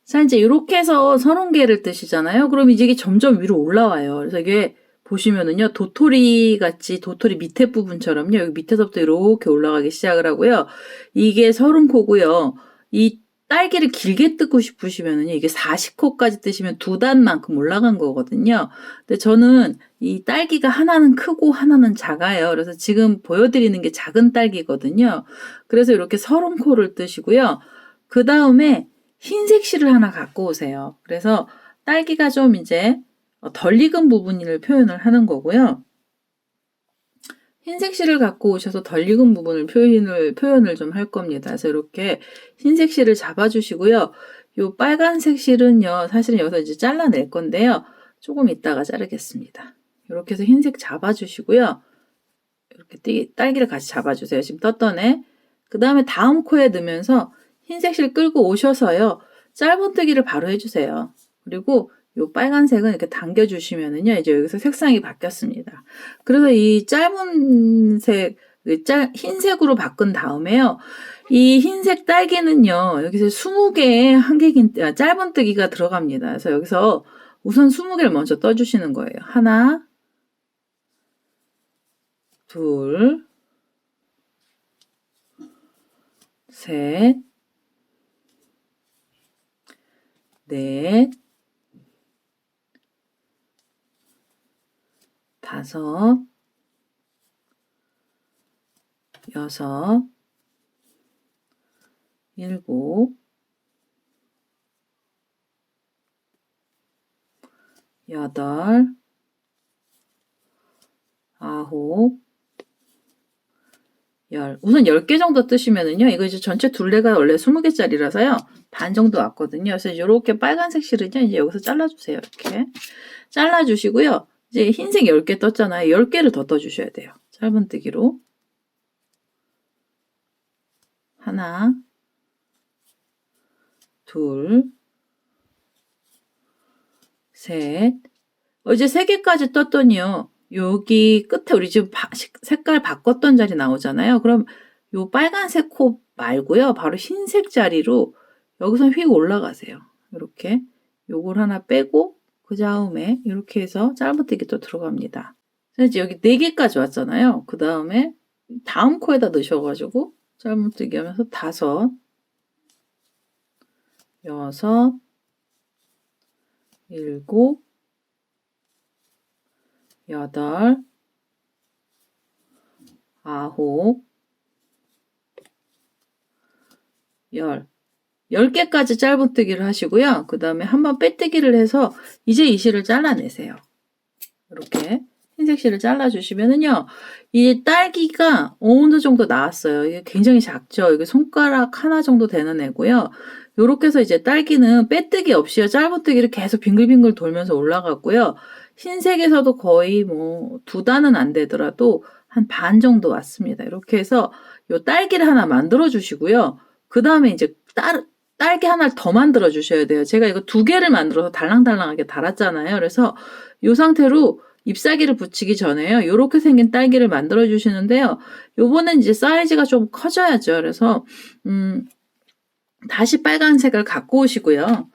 자, 이제 이렇게 해서 30개를 뜨시잖아요. 그럼 이제 이게 점점 위로 올라와요. 그래서 이게 보시면은요, 도토리 같이, 도토리 밑에 부분처럼요, 여기 밑에서부터 이렇게 올라가기 시작을 하고요. 이게 30코고요. 이 딸기를 길게 뜨고 싶으시면은요, 이게 40코까지 뜨시면 2단만큼 올라간 거거든요. 근데 저는 이 딸기가 하나는 크고 하나는 작아요. 그래서 지금 보여드리는 게 작은 딸기거든요. 그래서 이렇게 30코를 뜨시고요. 그 다음에 흰색 실을 하나 갖고 오세요. 그래서 딸기가 좀 이제 덜 익은 부분을 표현을 하는 거고요. 흰색 실을 갖고 오셔서 덜 익은 부분을 표현을 좀 할 겁니다. 그래서 이렇게 흰색 실을 잡아주시고요. 요 빨간색 실은요, 사실은 여기서 이제 잘라낼 건데요. 조금 이따가 자르겠습니다. 이렇게 해서 흰색 잡아주시고요. 이렇게 딸기를 같이 잡아주세요. 지금 떴더네. 그 다음에 다음 코에 넣으면서 흰색 실 끌고 오셔서요. 짧은뜨기를 바로 해주세요. 그리고 요 빨간색은 이렇게 당겨주시면은요. 이제 여기서 색상이 바뀌었습니다. 그래서 이 짧은색, 흰색으로 바꾼 다음에요. 이 흰색 딸기는요. 여기서 20개의 짧은뜨기가 들어갑니다. 그래서 여기서 우선 20개를 먼저 떠주시는 거예요. 하나, 둘, 셋, 넷, 다섯, 여섯, 일곱, 여덟, 아홉, 열. 우선 10개 정도 뜨시면은요. 이거 이제 전체 둘레가 원래 20개짜리라서요. 반 정도 왔거든요. 그래서 이렇게 빨간색 실은요. 이제 여기서 잘라주세요. 이렇게. 잘라주시고요. 이제 흰색 10개 떴잖아요. 10개를 더 떠주셔야 돼요. 짧은뜨기로. 하나, 둘, 셋. 이제 3개까지 떴더니요. 여기 끝에 우리 지금 색깔 바꿨던 자리 나오잖아요. 그럼 요 빨간색 코 말고요. 바로 흰색 자리로 여기서 휙 올라가세요. 이렇게 요걸 하나 빼고 그 다음에 이렇게 해서 짧은뜨기 또 들어갑니다. 이제 여기 4개까지 왔잖아요. 그 다음에 다음 코에다 넣으셔가지고 짧은뜨기 하면서 5, 6, 7, 8, 9, 10. 10개까지 짧은뜨기를 하시고요. 그 다음에 한번 빼뜨기를 해서 이제 이 실을 잘라내세요. 이렇게 흰색 실을 잘라주시면은요. 이 딸기가 어느 정도 나왔어요. 이게 굉장히 작죠. 이게 손가락 하나 정도 되는 애고요. 요렇게 해서 이제 딸기는 빼뜨기 없이요. 짧은뜨기를 계속 빙글빙글 돌면서 올라갔고요. 흰색에서도 거의 뭐 2단은 안 되더라도 한 반 정도 왔습니다. 이렇게 해서 요 딸기를 하나 만들어 주시고요. 그 다음에 이제 딸기 하나를 더 만들어 주셔야 돼요. 제가 이거 2개를 만들어서 달랑달랑하게 달았잖아요. 그래서 이 상태로 잎사귀를 붙이기 전에요. 이렇게 생긴 딸기를 만들어 주시는데요. 요번엔 이제 사이즈가 좀 커져야죠. 그래서 다시 빨간색을 갖고 오시고요.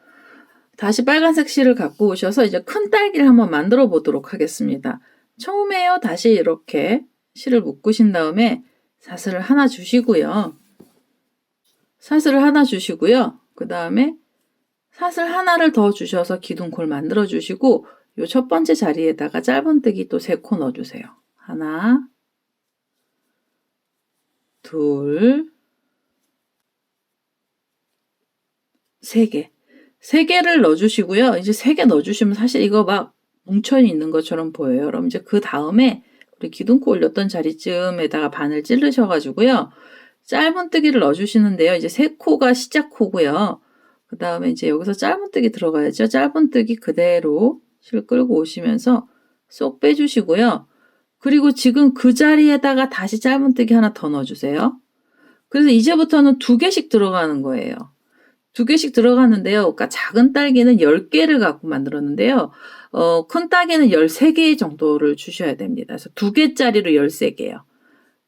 다시 빨간색 실을 갖고 오셔서 이제 큰 딸기를 한번 만들어 보도록 하겠습니다. 처음에요. 다시 이렇게 실을 묶으신 다음에 사슬을 하나 주시고요. 사슬을 하나 주시고요. 그 다음에 사슬 하나를 더 주셔서 기둥콜 만들어 주시고 요 첫 번째 자리에다가 짧은뜨기 또 3코 넣어주세요. 하나, 둘, 3개. 3개를 넣어주시고요. 이제 3개 넣어주시면 사실 이거 막 뭉쳐 있는 것처럼 보여요. 그럼 이제 그 다음에 우리 기둥코 올렸던 자리쯤에다가 바늘 찌르셔가지고요. 짧은뜨기를 넣어주시는데요. 이제 3코가 시작코고요. 그 다음에 이제 여기서 짧은뜨기 들어가야죠. 짧은뜨기 그대로 실 끌고 오시면서 쏙 빼주시고요. 그리고 지금 그 자리에다가 다시 짧은뜨기 하나 더 넣어주세요. 그래서 이제부터는 2개씩 들어가는 거예요. 2개씩 들어가는데요. 그러니까 작은 딸기는 10개를 갖고 만들었는데요. 큰 딸기는 13개 정도를 주셔야 됩니다. 그래서 2개짜리로 13개요.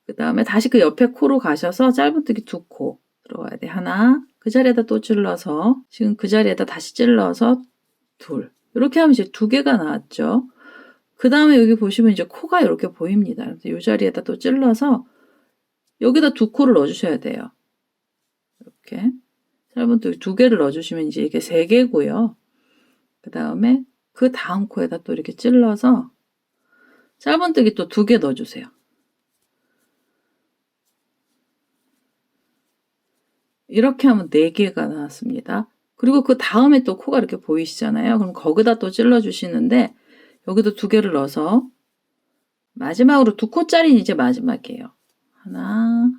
그 다음에 다시 그 옆에 코로 가셔서 짧은뜨기 2코 들어가야 돼. 하나, 그 자리에다 또 찔러서 지금 그 자리에다 다시 찔러서 둘. 이렇게 하면 이제 2개가 나왔죠. 그 다음에 여기 보시면 이제 코가 이렇게 보입니다. 그래서 이 자리에다 또 찔러서 여기다 2코를 넣어주셔야 돼요. 이렇게 짧은뜨기 2개를 넣어주시면 이제 이게 3개고요. 그 다음에 그 다음 코에다 또 이렇게 찔러서 짧은뜨기 또 2개 넣어주세요. 이렇게 하면 4개가 나왔습니다. 그리고 그 다음에 또 코가 이렇게 보이시잖아요. 그럼 거기다 또 찔러주시는데 여기도 2개를 넣어서 마지막으로 2코짜리는 이제 마지막이에요. 하나,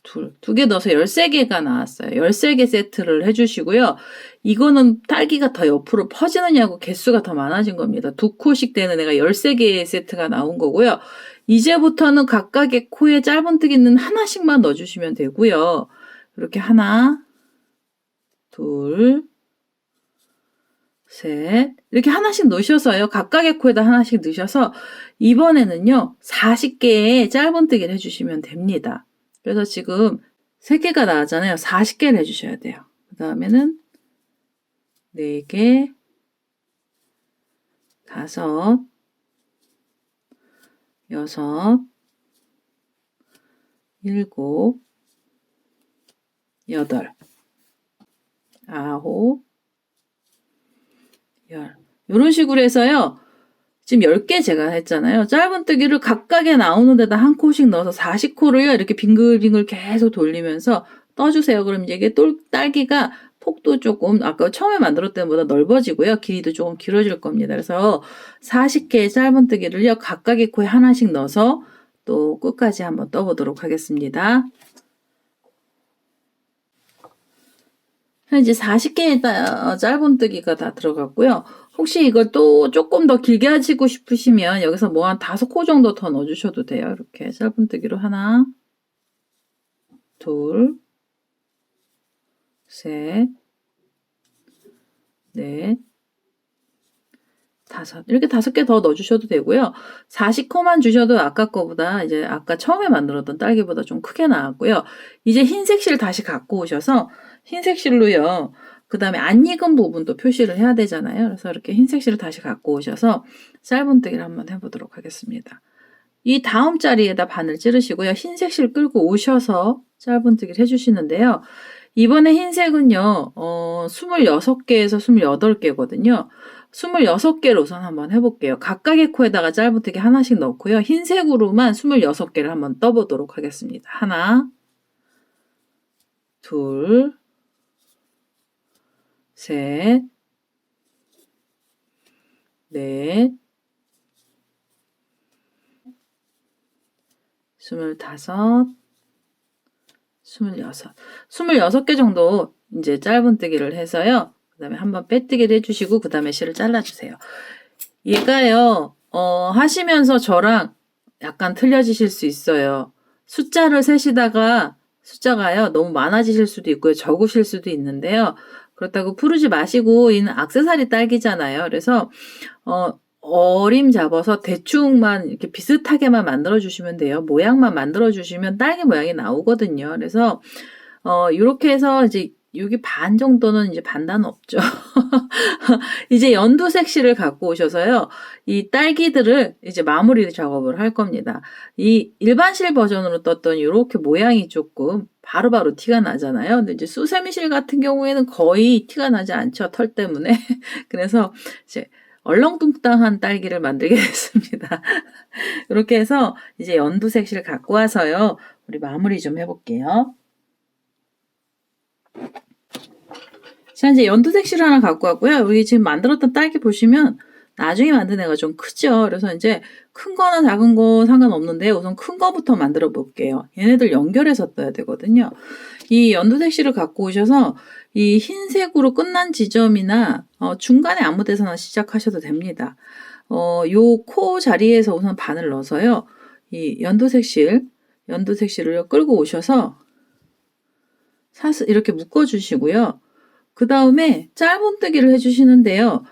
둘, 2개 넣어서 13개가 나왔어요. 13개 세트를 해주시고요. 이거는 딸기가 더 옆으로 퍼지느냐고 개수가 더 많아진 겁니다. 2코씩 되는 애가 13개의 세트가 나온 거고요. 이제부터는 각각의 코에 짧은뜨기는 하나씩만 넣어주시면 되고요. 이렇게 하나, 둘, 셋 이렇게 하나씩 넣으셔서요. 각각의 코에다 하나씩 넣으셔서 이번에는요. 40개의 짧은뜨기를 해주시면 됩니다. 그래서 지금 3개가 나왔잖아요. 40개를 해주셔야 돼요. 그 다음에는 4개, 5, 6, 7, 8, 9, 이런 식으로 해서요. 지금 10개 제가 했잖아요. 짧은뜨기를 각각에 나오는 데다 한 코씩 넣어서 40코를요. 이렇게 빙글빙글 계속 돌리면서 떠주세요. 그럼 이게 딸기가 폭도 조금 아까 처음에 만들었을 때보다 넓어지고요. 길이도 조금 길어질 겁니다. 그래서 40개의 짧은뜨기를요. 각각의 코에 하나씩 넣어서 또 끝까지 한번 떠보도록 하겠습니다. 이제 40개의 짧은뜨기가 다 들어갔고요. 혹시 이걸 또 조금 더 길게 하시고 싶으시면 여기서 뭐 한 5코 정도 더 넣어주셔도 돼요. 이렇게 짧은뜨기로 하나, 둘, 셋, 넷, 다섯. 이렇게 5개 더 넣어주셔도 되고요. 40코만 주셔도 아까 거보다 이제 아까 처음에 만들었던 딸기보다 좀 크게 나왔고요. 이제 흰색 실 다시 갖고 오셔서 흰색 실로요. 그 다음에 안 익은 부분도 표시를 해야 되잖아요. 그래서 이렇게 흰색 실을 다시 갖고 오셔서 짧은뜨기를 한번 해보도록 하겠습니다. 이 다음 자리에다 바늘 찌르시고요. 흰색 실 끌고 오셔서 짧은뜨기를 해주시는데요. 이번에 흰색은요. 26개에서 28개거든요. 26개를 우선 한번 해볼게요. 각각의 코에다가 짧은뜨기 하나씩 넣고요. 흰색으로만 26개를 한번 떠보도록 하겠습니다. 하나, 둘, 셋, 넷, 25, 26개 정도 이제 짧은뜨기를 해서요. 그 다음에 한번 빼뜨기를 해주시고 그 다음에 실을 잘라주세요. 얘가요. 하시면서 저랑 약간 틀려지실 수 있어요. 숫자를 세시다가 숫자가요. 너무 많아지실 수도 있고요. 적으실 수도 있는데요. 그렇다고 푸르지 마시고 이는 액세서리 딸기잖아요. 그래서 어림 잡아서 대충만 이렇게 비슷하게만 만들어 주시면 돼요. 모양만 만들어 주시면 딸기 모양이 나오거든요. 그래서 이렇게 해서 이제 여기 반 정도는 이제 반단 없죠. 이제 연두색 실을 갖고 오셔서요. 이 딸기들을 이제 마무리 작업을 할 겁니다. 이 일반 실 버전으로 떴던 이렇게 모양이 조금 바로바로 티가 나잖아요. 근데 이제 수세미 실 같은 경우에는 거의 티가 나지 않죠. 털 때문에. 그래서 이제 얼렁뚱땅한 딸기를 만들게 됐습니다. 이렇게 해서 이제 연두색 실 갖고 와서요. 우리 마무리 좀 해볼게요. 자, 이제 연두색 실 하나 갖고 왔고요. 여기 지금 만들었던 딸기 보시면 나중에 만든 애가 좀 크죠. 그래서 이제 큰 거나 작은 거 상관없는데 우선 큰 거부터 만들어 볼게요. 얘네들 연결해서 떠야 되거든요. 이 연두색 실을 갖고 오셔서 이 흰색으로 끝난 지점이나 중간에 아무 데서나 시작하셔도 됩니다. 요 코 자리에서 우선 바늘 넣어서요. 이 연두색 실을 끌고 오셔서 사슬 이렇게 묶어주시고요. 그 다음에 짧은뜨기를 해주시는데요.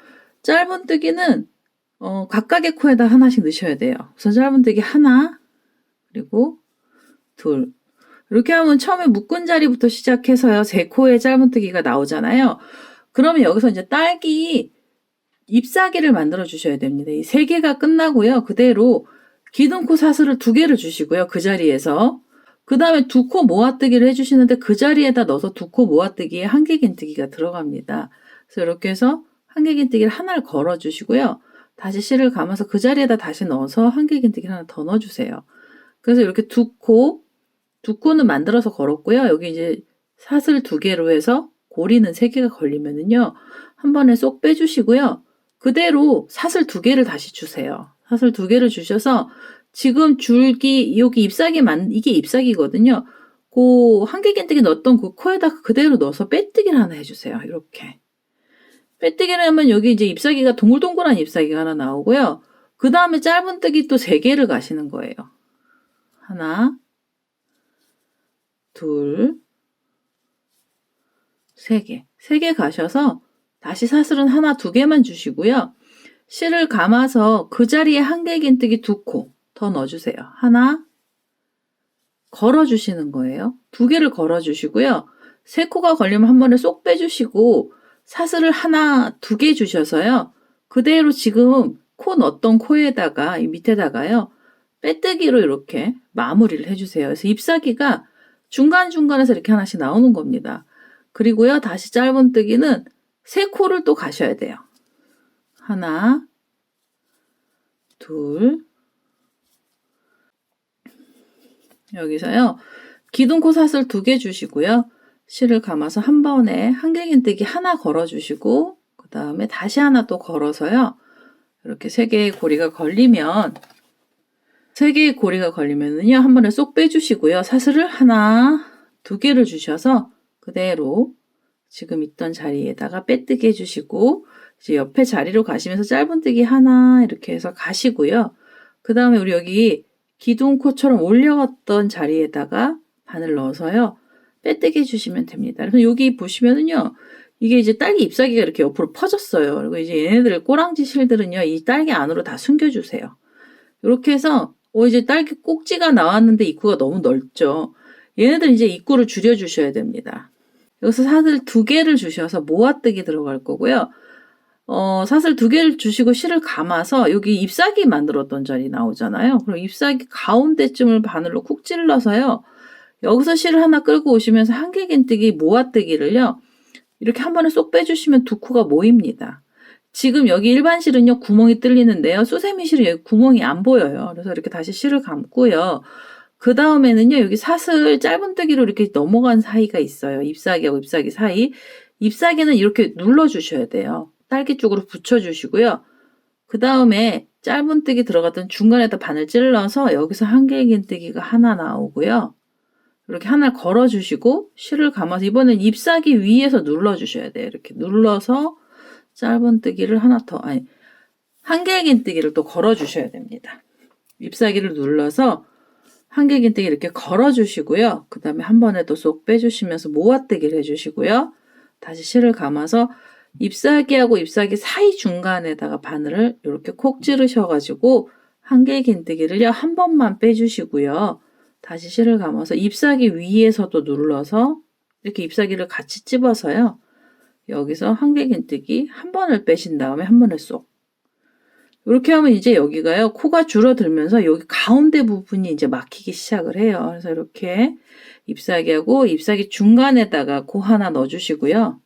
짧은뜨기는 각각의 코에다 하나씩 넣으셔야 돼요. 우선 짧은뜨기 하나, 그리고 둘. 이렇게 하면 처음에 묶은 자리부터 시작해서요. 3코의 짧은뜨기가 나오잖아요. 그러면 여기서 이제 딸기 잎사귀를 만들어 주셔야 됩니다. 이 3개가 끝나고요. 그대로 기둥코 사슬을 2개를 주시고요. 그 자리에서. 그 다음에 2코 모아뜨기를 해주시는데 그 자리에다 넣어서 2코 모아뜨기에 한길긴뜨기가 들어갑니다. 그래서 이렇게 해서 한길긴뜨기를 하나를 걸어주시고요. 다시 실을 감아서 그 자리에다 다시 넣어서 한길긴뜨기를 하나 더 넣어주세요. 그래서 이렇게 2코는 만들어서 걸었고요. 여기 이제 사슬 2개로 해서 고리는 3개가 걸리면은요. 한 번에 쏙 빼주시고요. 그대로 사슬 2개를 다시 주세요. 사슬 2개를 주셔서 지금 줄기 여기 이게 잎사귀거든요. 그 한길긴뜨기 넣었던 그 코에다가 그대로 넣어서 빼뜨기를 하나 해주세요. 이렇게 빼뜨기를 하면 여기 이제 잎사귀가 동글동글한 잎사귀가 하나 나오고요. 그 다음에 짧은뜨기 또 3개를 가시는 거예요. 하나, 둘, 3개. 3개 가셔서 다시 사슬은 하나, 2개만 주시고요. 실을 감아서 그 자리에 한길긴뜨기 2코 더 넣어주세요. 하나 걸어주시는 거예요. 2개를 걸어주시고요. 3코가 걸리면 한 번에 쏙 빼주시고 사슬을 하나, 2개 주셔서요. 그대로 지금 코 넣었던 코에다가 이 밑에다가요. 빼뜨기로 이렇게 마무리를 해주세요. 그래서 잎사귀가 중간중간에서 이렇게 하나씩 나오는 겁니다. 그리고요. 다시 짧은뜨기는 3코를 또 가셔야 돼요. 하나, 둘, 여기서요. 기둥코 사슬 2개 주시고요. 실을 감아서 한 번에 한길긴뜨기 하나 걸어주시고 그 다음에 다시 하나 또 걸어서요. 이렇게 3개의 고리가 걸리면 3개의 고리가 걸리면은요. 한 번에 쏙 빼주시고요. 사슬을 하나, 2개를 주셔서 그대로 지금 있던 자리에다가 빼뜨기 해주시고 이제 옆에 자리로 가시면서 짧은뜨기 하나 이렇게 해서 가시고요. 그 다음에 우리 여기 기둥코처럼 올려갔던 자리에다가 바늘 넣어서요. 빼뜨기 해주시면 됩니다. 그래서 여기 보시면은요. 이게 이제 딸기 잎사귀가 이렇게 옆으로 퍼졌어요. 그리고 이제 얘네들 꼬랑지 실들은요. 이 딸기 안으로 다 숨겨주세요. 이렇게 해서 이제 딸기 꼭지가 나왔는데 입구가 너무 넓죠. 얘네들 이제 입구를 줄여주셔야 됩니다. 여기서 사슬 2개를 주셔서 모아뜨기 들어갈 거고요. 사슬 2개를 주시고 실을 감아서 여기 잎사귀 만들었던 자리 나오잖아요. 그럼 잎사귀 가운데쯤을 바늘로 쿡 찔러서요. 여기서 실을 하나 끌고 오시면서 한길긴뜨기 모아뜨기를요. 이렇게 한 번에 쏙 빼주시면 2코가 모입니다. 지금 여기 일반 실은요. 구멍이 뚫리는데요. 수세미 실은 여기 구멍이 안 보여요. 그래서 이렇게 다시 실을 감고요. 그 다음에는요. 여기 사슬 짧은뜨기로 이렇게 넘어간 사이가 있어요. 잎사귀하고 잎사귀 사이. 잎사귀는 이렇게 눌러주셔야 돼요. 딸기 쪽으로 붙여주시고요. 그 다음에 짧은뜨기 들어갔던 중간에다 바늘 찔러서 여기서 한길긴뜨기가 하나 나오고요. 이렇게 하나 걸어주시고 실을 감아서 이번엔 잎사귀 위에서 눌러주셔야 돼요. 이렇게 눌러서 짧은뜨기를 하나 더, 아니 한길긴뜨기를 또 걸어주셔야 됩니다. 잎사귀를 눌러서 한길긴뜨기 이렇게 걸어주시고요. 그 다음에 한 번에 또 쏙 빼주시면서 모아뜨기를 해주시고요. 다시 실을 감아서 잎사귀하고 잎사귀 사이 중간에다가 바늘을 이렇게 콕 찌르셔가지고 한길긴뜨기를요. 한 번만 빼주시고요. 다시 실을 감아서 잎사귀 위에서도 눌러서 이렇게 잎사귀를 같이 찝어서요. 여기서 한길긴뜨기 한 번을 빼신 다음에 한 번에 쏙. 이렇게 하면 이제 여기가요. 코가 줄어들면서 여기 가운데 부분이 이제 막히기 시작을 해요. 그래서 이렇게 잎사귀하고 잎사귀 중간에다가 코 하나 넣어주시고요.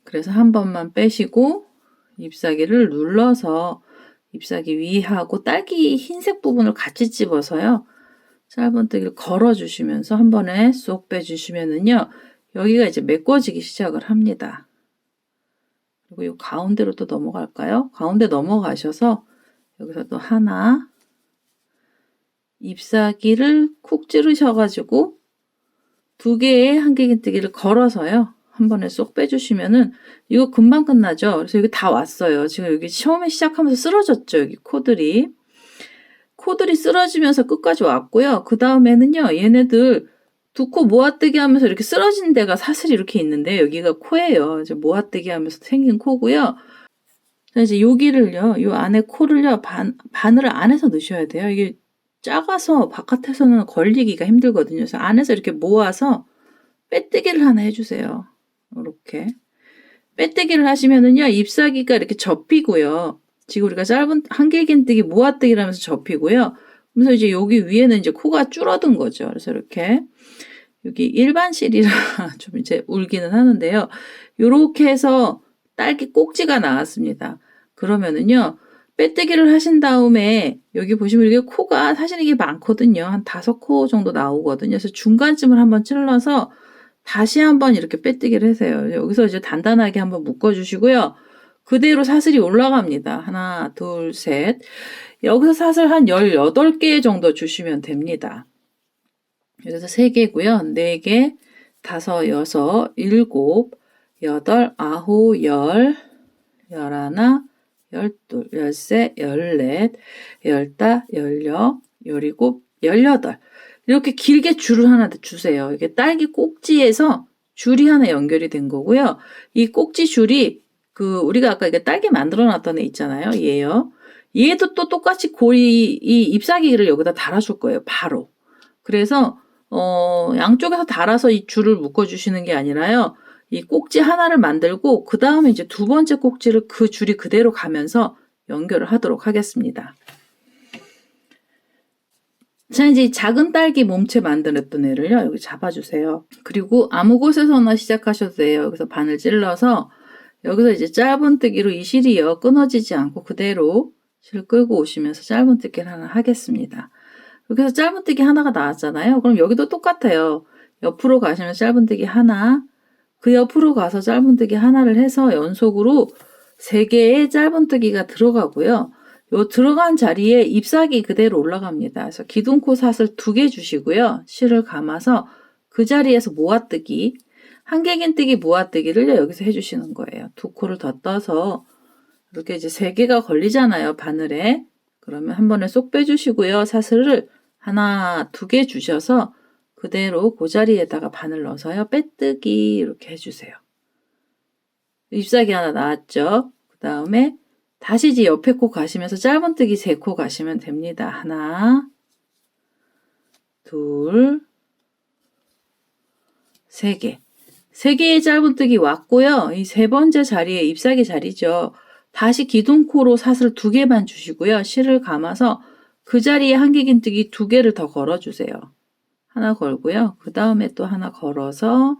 그래서 한 번만 빼시고 잎사귀를 눌러서 잎사귀 위하고 딸기 흰색 부분을 같이 집어서요. 짧은뜨기를 걸어주시면서 한 번에 쏙 빼주시면은요. 여기가 이제 메꿔지기 시작을 합니다. 그리고 이 가운데로 또 넘어갈까요? 가운데 넘어가셔서 여기서 또 하나 잎사귀를 쿡 찌르셔가지고 2개의 한길긴뜨기를 걸어서요. 한 번에 쏙 빼주시면은 이거 금방 끝나죠. 그래서 여기 다 왔어요. 지금 여기 처음에 시작하면서 쓰러졌죠. 여기 코들이 쓰러지면서 끝까지 왔고요. 그 다음에는요. 얘네들 2코 모아뜨기 하면서 이렇게 쓰러진 데가 사슬이 이렇게 있는데 여기가 코예요. 이제 모아뜨기 하면서 생긴 코고요. 이제 여기를요. 이 안에 코를요. 바늘을 안에서 넣으셔야 돼요. 이게 작아서 바깥에서는 걸리기가 힘들거든요. 그래서 안에서 이렇게 모아서 빼뜨기를 하나 해주세요. 이렇게 빼뜨기를 하시면은요. 잎사귀가 이렇게 접히고요. 지금 우리가 짧은 한길긴뜨기 모아뜨기를 하면서 접히고요. 그래서 이제 여기 위에는 이제 코가 줄어든 거죠. 그래서 이렇게 여기 일반 실이라 좀 이제 울기는 하는데요. 이렇게 해서 딸기 꼭지가 나왔습니다. 그러면은요. 빼뜨기를 하신 다음에 여기 보시면 이게 코가 사실 이게 많거든요. 한 5코 정도 나오거든요. 그래서 중간쯤을 한번 찔러서 다시 한번 이렇게 빼뜨기를 하세요. 여기서 이제 단단하게 한번 묶어주시고요. 그대로 사슬이 올라갑니다. 하나, 둘, 셋. 여기서 사슬 한 18개 정도 주시면 됩니다. 여기서 3개고요. 4개, 5, 6, 7, 8, 9, 10, 11, 12, 13, 14, 15, 16, 17, 18. 이렇게 길게 줄을 하나 주세요. 이게 딸기 꼭지에서 줄이 하나 연결이 된 거고요. 이 꼭지 줄이 우리가 아까 이게 딸기 만들어 놨던 애 있잖아요. 얘요. 얘도 또 똑같이 이 잎사귀를 여기다 달아줄 거예요. 바로. 그래서 양쪽에서 달아서 이 줄을 묶어주시는 게 아니라요. 이 꼭지 하나를 만들고 그 다음에 이제 2번째 꼭지를 그 줄이 그대로 가면서 연결을 하도록 하겠습니다. 자, 이제 작은 딸기 몸체 만들었던 애를요. 여기 잡아주세요. 그리고 아무 곳에서나 시작하셔도 돼요. 여기서 바늘 찔러서 여기서 이제 짧은뜨기로 이 실이요 끊어지지 않고 그대로 실 끌고 오시면서 짧은뜨기를 하나 하겠습니다. 이렇게 해서 짧은뜨기 하나가 나왔잖아요. 그럼 여기도 똑같아요. 옆으로 가시면 짧은뜨기 하나, 그 옆으로 가서 짧은뜨기 하나를 해서 연속으로 3개의 짧은뜨기가 들어가고요. 요 들어간 자리에 잎사귀 그대로 올라갑니다. 그래서 기둥코 사슬 2개 주시고요. 실을 감아서 그 자리에서 모아뜨기, 한길긴뜨기 모아뜨기를 여기서 해주시는 거예요. 2코를 더 떠서 이렇게 이제 3개가 걸리잖아요. 바늘에. 그러면 한 번에 쏙 빼주시고요. 사슬을 하나, 2개 주셔서 그대로 그 자리에다가 바늘 넣어서요. 빼뜨기 이렇게 해주세요. 잎사귀 하나 나왔죠. 그 다음에 다시 이제 옆에 코 가시면서 짧은뜨기 3코 가시면 됩니다. 하나, 둘, 3개. 3개의 짧은뜨기 왔고요. 이 3번째 자리에 잎사귀 자리죠. 다시 기둥코로 사슬 2개만 주시고요. 실을 감아서 그 자리에 한길긴뜨기 2개를 더 걸어주세요. 하나 걸고요. 그 다음에 또 하나 걸어서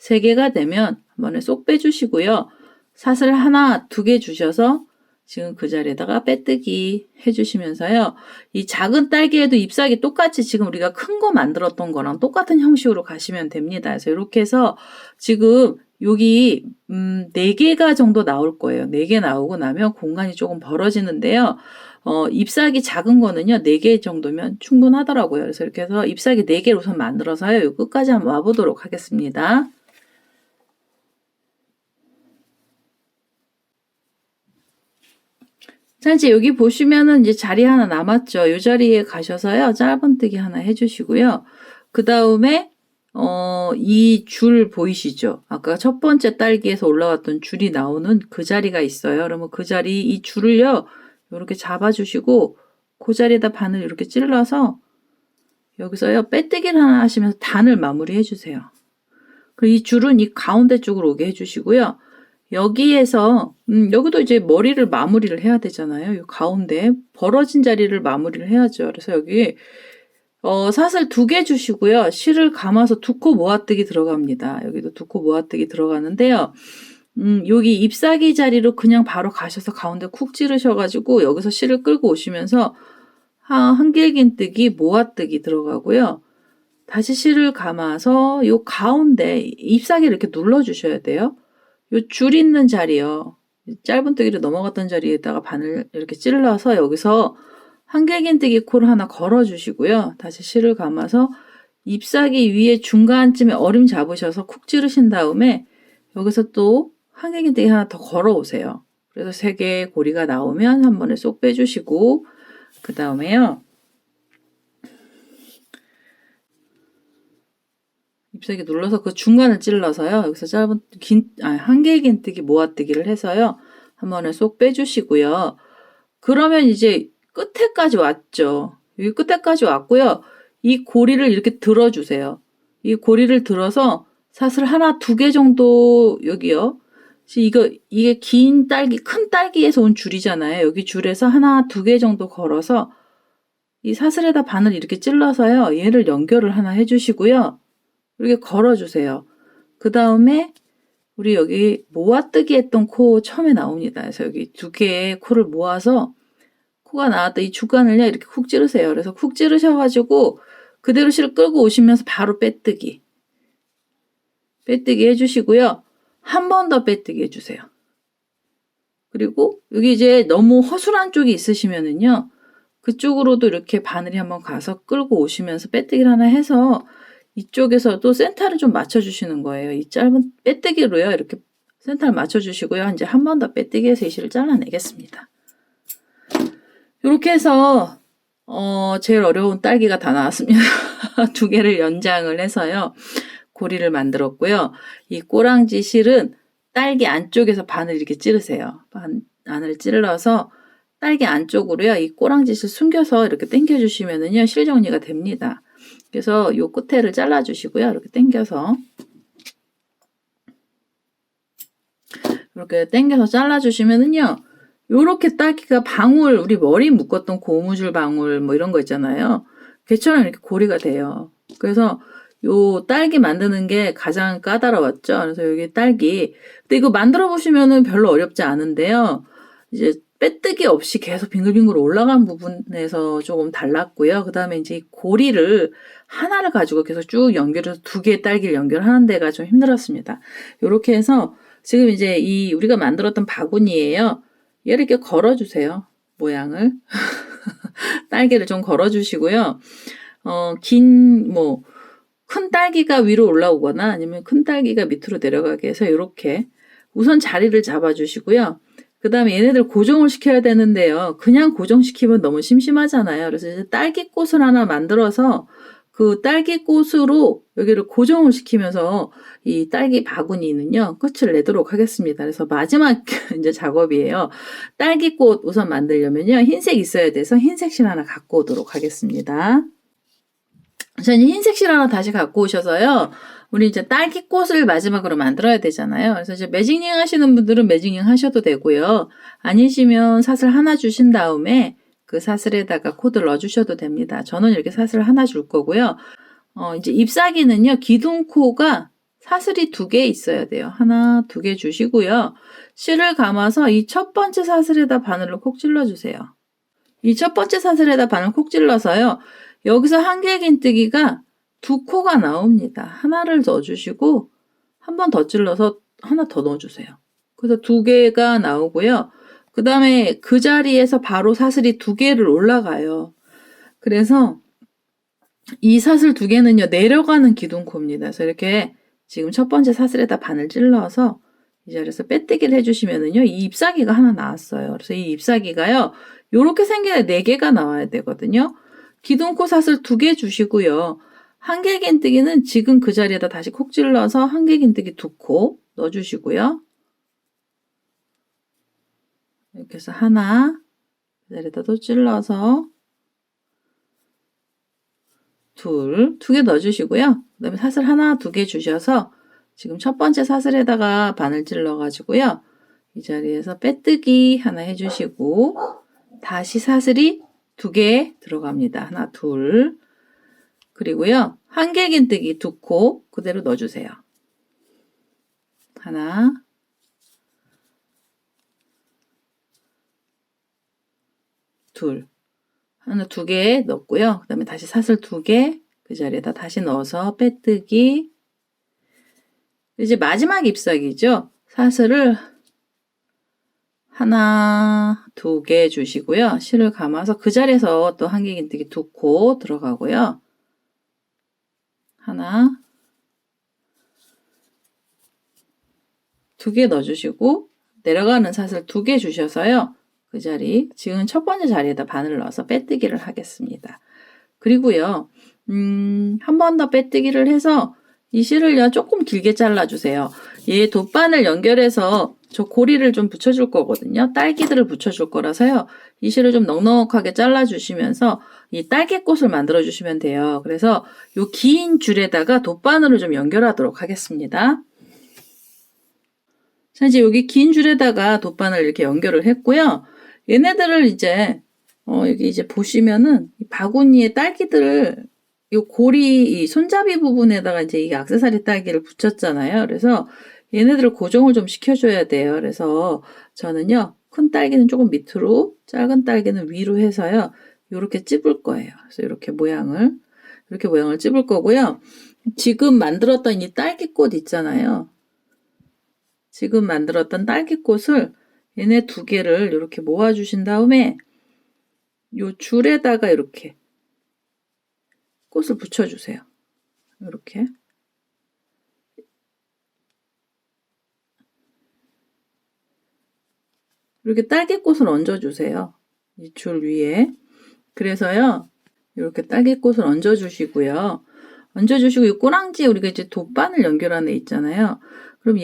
3개가 되면 한 번에 쏙 빼주시고요. 사슬 하나, 2개 주셔서 지금 그 자리에다가 빼뜨기 해주시면서요. 이 작은 딸기에도 잎사귀 똑같이 지금 우리가 큰 거 만들었던 거랑 똑같은 형식으로 가시면 됩니다. 그래서 이렇게 해서 지금 여기 4개가 정도 나올 거예요. 4개 나오고 나면 공간이 조금 벌어지는데요. 잎사귀 작은 거는요. 4개 정도면 충분하더라고요. 그래서 이렇게 해서 잎사귀 4개를 우선 만들어서요. 요 끝까지 한번 와보도록 하겠습니다. 자, 이제 여기 보시면은 이제 자리 하나 남았죠. 이 자리에 가셔서요. 짧은뜨기 하나 해주시고요. 그 다음에, 이 줄 보이시죠? 아까 첫 번째 딸기에서 올라왔던 줄이 나오는 그 자리가 있어요. 그러면 그 자리, 이 줄을요. 이렇게 잡아주시고, 그 자리에다 바늘 이렇게 찔러서, 여기서요. 빼뜨기를 하나 하시면서 단을 마무리 해주세요. 그리고 이 줄은 이 가운데 쪽으로 오게 해주시고요. 여기에서 여기도 이제 머리를 마무리를 해야 되잖아요. 이 가운데 벌어진 자리를 마무리를 해야죠. 그래서 여기 사슬 2개 주시고요. 실을 감아서 2코 모아뜨기 들어갑니다. 여기도 2코 모아뜨기 들어가는데요. 여기 잎사귀 자리로 그냥 바로 가셔서 가운데 쿡 찌르셔가지고 여기서 실을 끌고 오시면서 한길긴뜨기 모아뜨기 들어가고요. 다시 실을 감아서 요 가운데 잎사귀를 이렇게 눌러주셔야 돼요. 요 줄 있는 자리요. 짧은뜨기로 넘어갔던 자리에다가 바늘 이렇게 찔러서 여기서 한길긴뜨기 코를 하나 걸어주시고요. 다시 실을 감아서 잎사귀 위에 중간쯤에 어림 잡으셔서 쿡 찌르신 다음에 여기서 또 한길긴뜨기 하나 더 걸어오세요. 그래서 3개의 고리가 나오면 한 번에 쏙 빼주시고 그 다음에요. 잎사귀 눌러서 그 중간을 찔러서요. 여기서 한길긴뜨기 모아뜨기를 해서요. 한 번에 쏙 빼주시고요. 그러면 이제 끝에까지 왔죠. 여기 끝에까지 왔고요. 이 고리를 이렇게 들어주세요. 이 고리를 들어서 사슬 하나, 2개 정도 여기요. 이게 긴 딸기, 큰 딸기에서 온 줄이잖아요. 여기 줄에서 하나, 2개 정도 걸어서 이 사슬에다 바늘 이렇게 찔러서요. 얘를 연결을 하나 해주시고요. 이렇게 걸어주세요. 그 다음에 우리 여기 모아뜨기 했던 코 처음에 나옵니다. 그래서 여기 2개의 코를 모아서 코가 나왔다 이 중간을요 이렇게 쿡 찌르세요. 그래서 쿡 찌르셔가지고 그대로 실을 끌고 오시면서 바로 빼뜨기 해주시고요. 한 번 더 빼뜨기 해주세요. 그리고 여기 이제 너무 허술한 쪽이 있으시면은요 그쪽으로도 이렇게 바늘이 한번 가서 끌고 오시면서 빼뜨기를 하나 해서 이쪽에서도 센터를 좀 맞춰주시는 거예요. 이 짧은 빼뜨기로요. 이렇게 센터를 맞춰주시고요. 이제 한 번 더 빼뜨기해서 이 실을 잘라내겠습니다. 이렇게 해서 제일 어려운 딸기가 다 나왔습니다. 2개를 연장을 해서요. 고리를 만들었고요. 이 꼬랑지 실은 딸기 안쪽에서 바늘 이렇게 찌르세요. 바늘을 찔러서 딸기 안쪽으로요. 이 꼬랑지 실 숨겨서 이렇게 당겨주시면은요. 실 정리가 됩니다. 그래서 요 끝에를 잘라주시고요. 이렇게 당겨서 이렇게 당겨서 잘라주시면은요. 요렇게 딸기가 방울, 우리 머리 묶었던 고무줄 방울 뭐 이런 거 있잖아요. 걔처럼 이렇게 고리가 돼요. 그래서 요 딸기 만드는 게 가장 까다로웠죠. 그래서 여기 딸기. 근데 이거 만들어 보시면은 별로 어렵지 않은데요. 이제 빼뜨기 없이 계속 빙글빙글 올라간 부분에서 조금 달랐고요. 그 다음에 이제 고리를 하나를 가지고 계속 쭉 연결해서 두 개의 딸기를 연결하는 데가 좀 힘들었습니다. 요렇게 해서 지금 이제 이 우리가 만들었던 바구니예요. 얘를 이렇게 걸어주세요. 모양을. 딸기를 좀 걸어주시고요. 큰 딸기가 위로 올라오거나 아니면 큰 딸기가 밑으로 내려가게 해서 이렇게 우선 자리를 잡아주시고요. 그 다음에 얘네들 고정을 시켜야 되는데요. 그냥 고정시키면 너무 심심하잖아요. 그래서 이제 딸기꽃을 하나 만들어서 그 딸기꽃으로 여기를 고정을 시키면서 이 딸기 바구니는요, 끝을 내도록 하겠습니다. 그래서 마지막 이제 작업이에요. 딸기꽃 우선 만들려면요, 흰색 있어야 돼서 흰색 실 하나 갖고 오도록 하겠습니다. 자, 이제 흰색 실 하나 다시 갖고 오셔서요. 우리 이제 딸기꽃을 마지막으로 만들어야 되잖아요. 그래서 이제 매직링 하시는 분들은 매직링 하셔도 되고요. 아니시면 사슬 하나 주신 다음에 그 사슬에다가 코드를 넣어주셔도 됩니다. 저는 이렇게 사슬 하나 줄 거고요. 이제 잎사귀는요, 기둥코가 사슬이 2개 있어야 돼요. 하나, 2개 주시고요. 실을 감아서 이 첫 번째 사슬에다 바늘로 콕 찔러주세요. 이 첫 번째 사슬에다 바늘 콕 찔러서요. 여기서 한길긴뜨기가 2코가 나옵니다. 하나를 넣어주시고 한 번 더 찔러서 하나 더 넣어주세요. 그래서 2개가 나오고요. 그 다음에 그 자리에서 바로 사슬이 2개를 올라가요. 그래서 이 사슬 2개는요, 내려가는 기둥코입니다. 그래서 이렇게 지금 첫 번째 사슬에다 바늘 찔러서 이 자리에서 빼뜨기를 해주시면은요, 이 잎사귀가 하나 나왔어요. 그래서 이 잎사귀가요, 요렇게 생긴 4개가 나와야 되거든요. 기둥코 사슬 2개 주시고요. 한길긴뜨기는 지금 그 자리에다 다시 콕 찔러서 한길긴뜨기 2코 넣어주시고요. 이렇게 해서 하나, 그 자리에다 또 찔러서 2개 넣어주시고요. 그 다음에 사슬 하나, 2개 주셔서 지금 첫 번째 사슬에다가 바늘 찔러가지고요. 이 자리에서 빼뜨기 하나 해주시고 다시 사슬이 2개 들어갑니다. 하나, 둘. 그리고요. 한길긴뜨기 2코 그대로 넣어주세요. 하나, 둘. 하나 2개 넣었고요. 그 다음에 다시 사슬 2개 그 자리에다 다시 넣어서 빼뜨기. 이제 마지막 잎사귀죠. 사슬을 하나, 2개 주시고요. 실을 감아서 그 자리에서 또 한길긴뜨기 2코 들어가고요. 하나, 2개 넣어주시고 내려가는 사슬 2개 주셔서요. 그 자리, 지금 첫 번째 자리에다 바늘을 넣어서 빼뜨기를 하겠습니다. 그리고요, 한 번 더 빼뜨기를 해서 이 실을요, 조금 길게 잘라주세요. 얘 돗바늘 연결해서 저 고리를 좀 붙여줄 거거든요. 딸기들을 붙여줄 거라서요. 이 실을 좀 넉넉하게 잘라주시면서 이 딸기꽃을 만들어주시면 돼요. 그래서 요 긴 줄에다가 돗바늘을 좀 연결하도록 하겠습니다. 자, 이제 여기 긴 줄에다가 돗바늘 이렇게 연결을 했고요. 얘네들을 이제 여기 이제 보시면은 이 바구니에 딸기들을 요 고리 이 손잡이 부분에다가 이제 이 액세서리 딸기를 붙였잖아요. 그래서 얘네들을 고정을 좀 시켜줘야 돼요. 그래서 저는요, 큰 딸기는 조금 밑으로, 작은 딸기는 위로 해서요, 요렇게 찝을 거예요. 그래서 이렇게 모양을 찝을 거고요. 지금 만들었던 이 딸기꽃 있잖아요. 지금 만들었던 딸기꽃을 얘네 2개를 이렇게 모아주신 다음에 요 줄에다가 이렇게 꽃을 붙여주세요. 이렇게. 이렇게 딸기꽃을 얹어주세요. 이 줄 위에. 그래서요, 이렇게 딸기꽃을 얹어주시고요. 얹어주시고, 이 꼬랑지에 우리가 이제 돗바늘 연결한 애 있잖아요. 그럼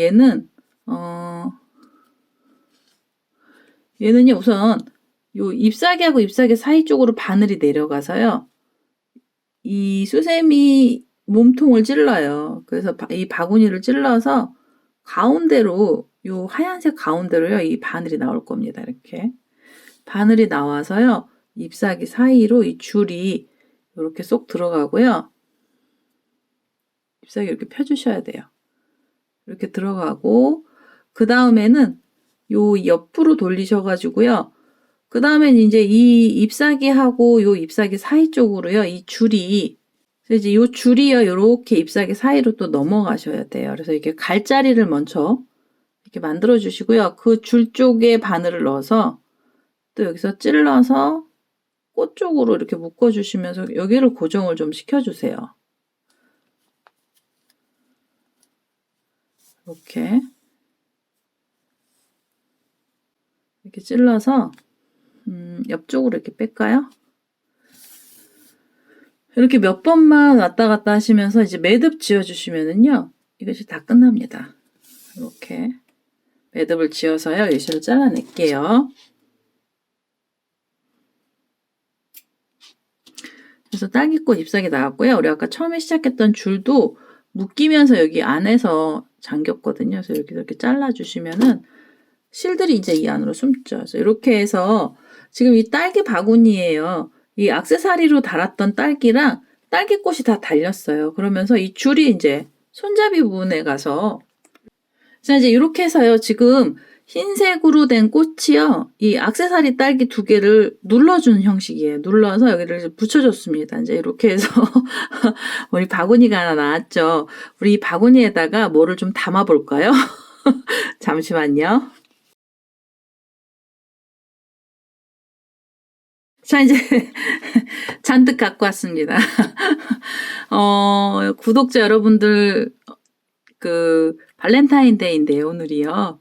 얘는요, 우선 요 잎사귀하고 잎사귀 사이 쪽으로 바늘이 내려가서요, 이 수세미 몸통을 찔러요. 그래서 이 바구니를 찔러서 가운데로, 요 하얀색 가운데로요, 이 바늘이 나올 겁니다. 이렇게. 바늘이 나와서요, 잎사귀 사이로 이 줄이 이렇게 쏙 들어가고요. 잎사귀 이렇게 펴주셔야 돼요. 이렇게 들어가고, 그 다음에는 요 옆으로 돌리셔가지고요. 그 다음엔 이제 이 잎사귀하고 요 잎사귀 사이 쪽으로요. 이 줄이, 그래서 이제 요 줄이요. 요렇게 잎사귀 사이로 또 넘어가셔야 돼요. 그래서 이렇게 갈자리를 먼저 이렇게 만들어 주시고요. 그 줄 쪽에 바늘을 넣어서 또 여기서 찔러서 꽃 쪽으로 이렇게 묶어 주시면서 여기를 고정을 좀 시켜 주세요. 이렇게 찔러서 옆쪽으로 이렇게 뺄까요? 이렇게 몇 번만 왔다 갔다 하시면서 이제 매듭 지어 주시면은요, 이것이 다 끝납니다. 이렇게 매듭을 지어서요, 예시를 잘라낼게요. 그래서 딸기꽃 잎사귀 나왔고요. 우리 아까 처음에 시작했던 줄도 묶이면서 여기 안에서 잠겼거든요. 그래서 이렇게 잘라주시면은 실들이 이제 이 안으로 숨죠. 그래서 이렇게 해서 지금 이 딸기 바구니예요. 이 액세서리로 달았던 딸기랑 딸기꽃이 다 달렸어요. 그러면서 이 줄이 이제 손잡이 부분에 가서, 자, 이제 이렇게 해서요. 지금 흰색으로 된 꽃이요. 이 액세서리 딸기 두 개를 눌러주는 형식이에요. 눌러서 여기를 붙여줬습니다. 이제 이렇게 해서 우리 바구니가 하나 나왔죠. 우리 이 바구니에다가 뭐를 좀 담아볼까요? 잠시만요. 자, 이제 잔뜩 갖고 왔습니다. 구독자 여러분들, 발렌타인데이인데요, 오늘이요.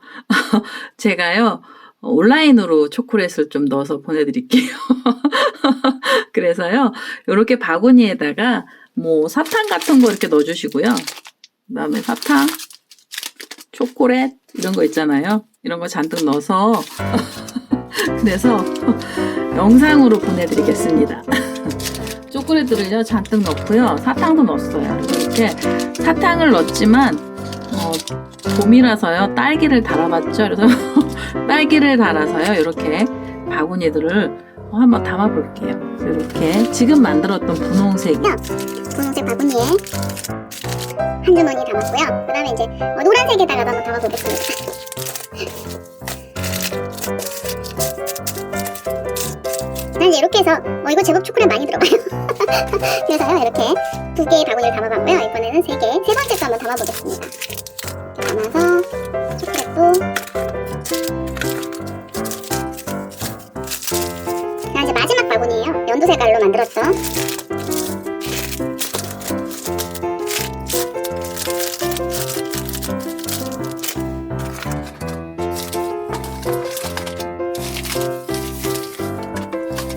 제가요, 온라인으로 초콜릿을 좀 넣어서 보내드릴게요. 그래서요, 요렇게 바구니에다가 뭐 사탕 같은 거 이렇게 넣어주시고요. 그 다음에 사탕, 초콜릿, 이런 거 있잖아요. 이런 거 잔뜩 넣어서, 그래서 영상으로 보내드리겠습니다. 초콜릿들을요, 잔뜩 넣고요. 사탕도 넣었어요. 이렇게 사탕을 넣었지만, 봄이라서요, 딸기를 달아봤죠. 그래서 딸기를 달아서요, 이렇게 바구니들을 한번 담아볼게요. 이렇게 지금 만들었던 분홍색 바구니에 한 주머니 담았고요. 그 다음에 이제 노란색에다가도 한번 담아보겠습니다. 난 이제 이렇게 해서 이거 제법 초콜릿 많이 들어가요. 그래서요, 이렇게 두 개의 바구니를 담아봤고요. 이번에는 세 번째 거 한번 담아보겠습니다. 이렇게 담아서 초콜릿도, 자, 이제 마지막 바구니예요. 연두 색깔로 만들었죠.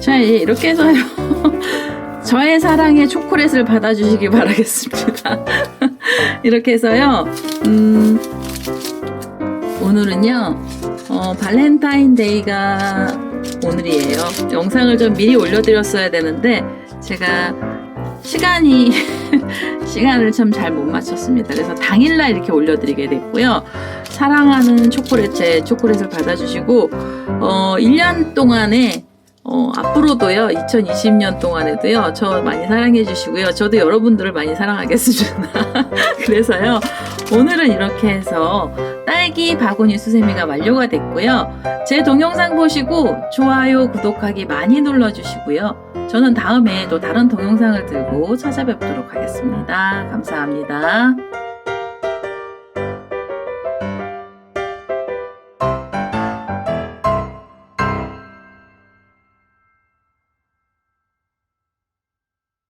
자, 이렇게 해서요. 저의 사랑의 초콜릿을 받아주시기 바라겠습니다. 이렇게 해서요. 오늘은요. 발렌타인데이가 오늘이에요. 영상을 좀 미리 올려드렸어야 되는데 제가 시간을 참 잘 못 맞췄습니다. 그래서 당일날 이렇게 올려드리게 됐고요. 사랑하는 제 초콜릿을 받아주시고 1년 동안에 앞으로도요, 2020년 동안에도요, 저 많이 사랑해 주시고요. 저도 여러분들을 많이 사랑하겠습니다. 그래서요, 오늘은 이렇게 해서 딸기 바구니 수세미가 완료가 됐고요. 제 동영상 보시고 좋아요, 구독하기 많이 눌러주시고요. 저는 다음에 또 다른 동영상을 들고 찾아뵙도록 하겠습니다. 감사합니다.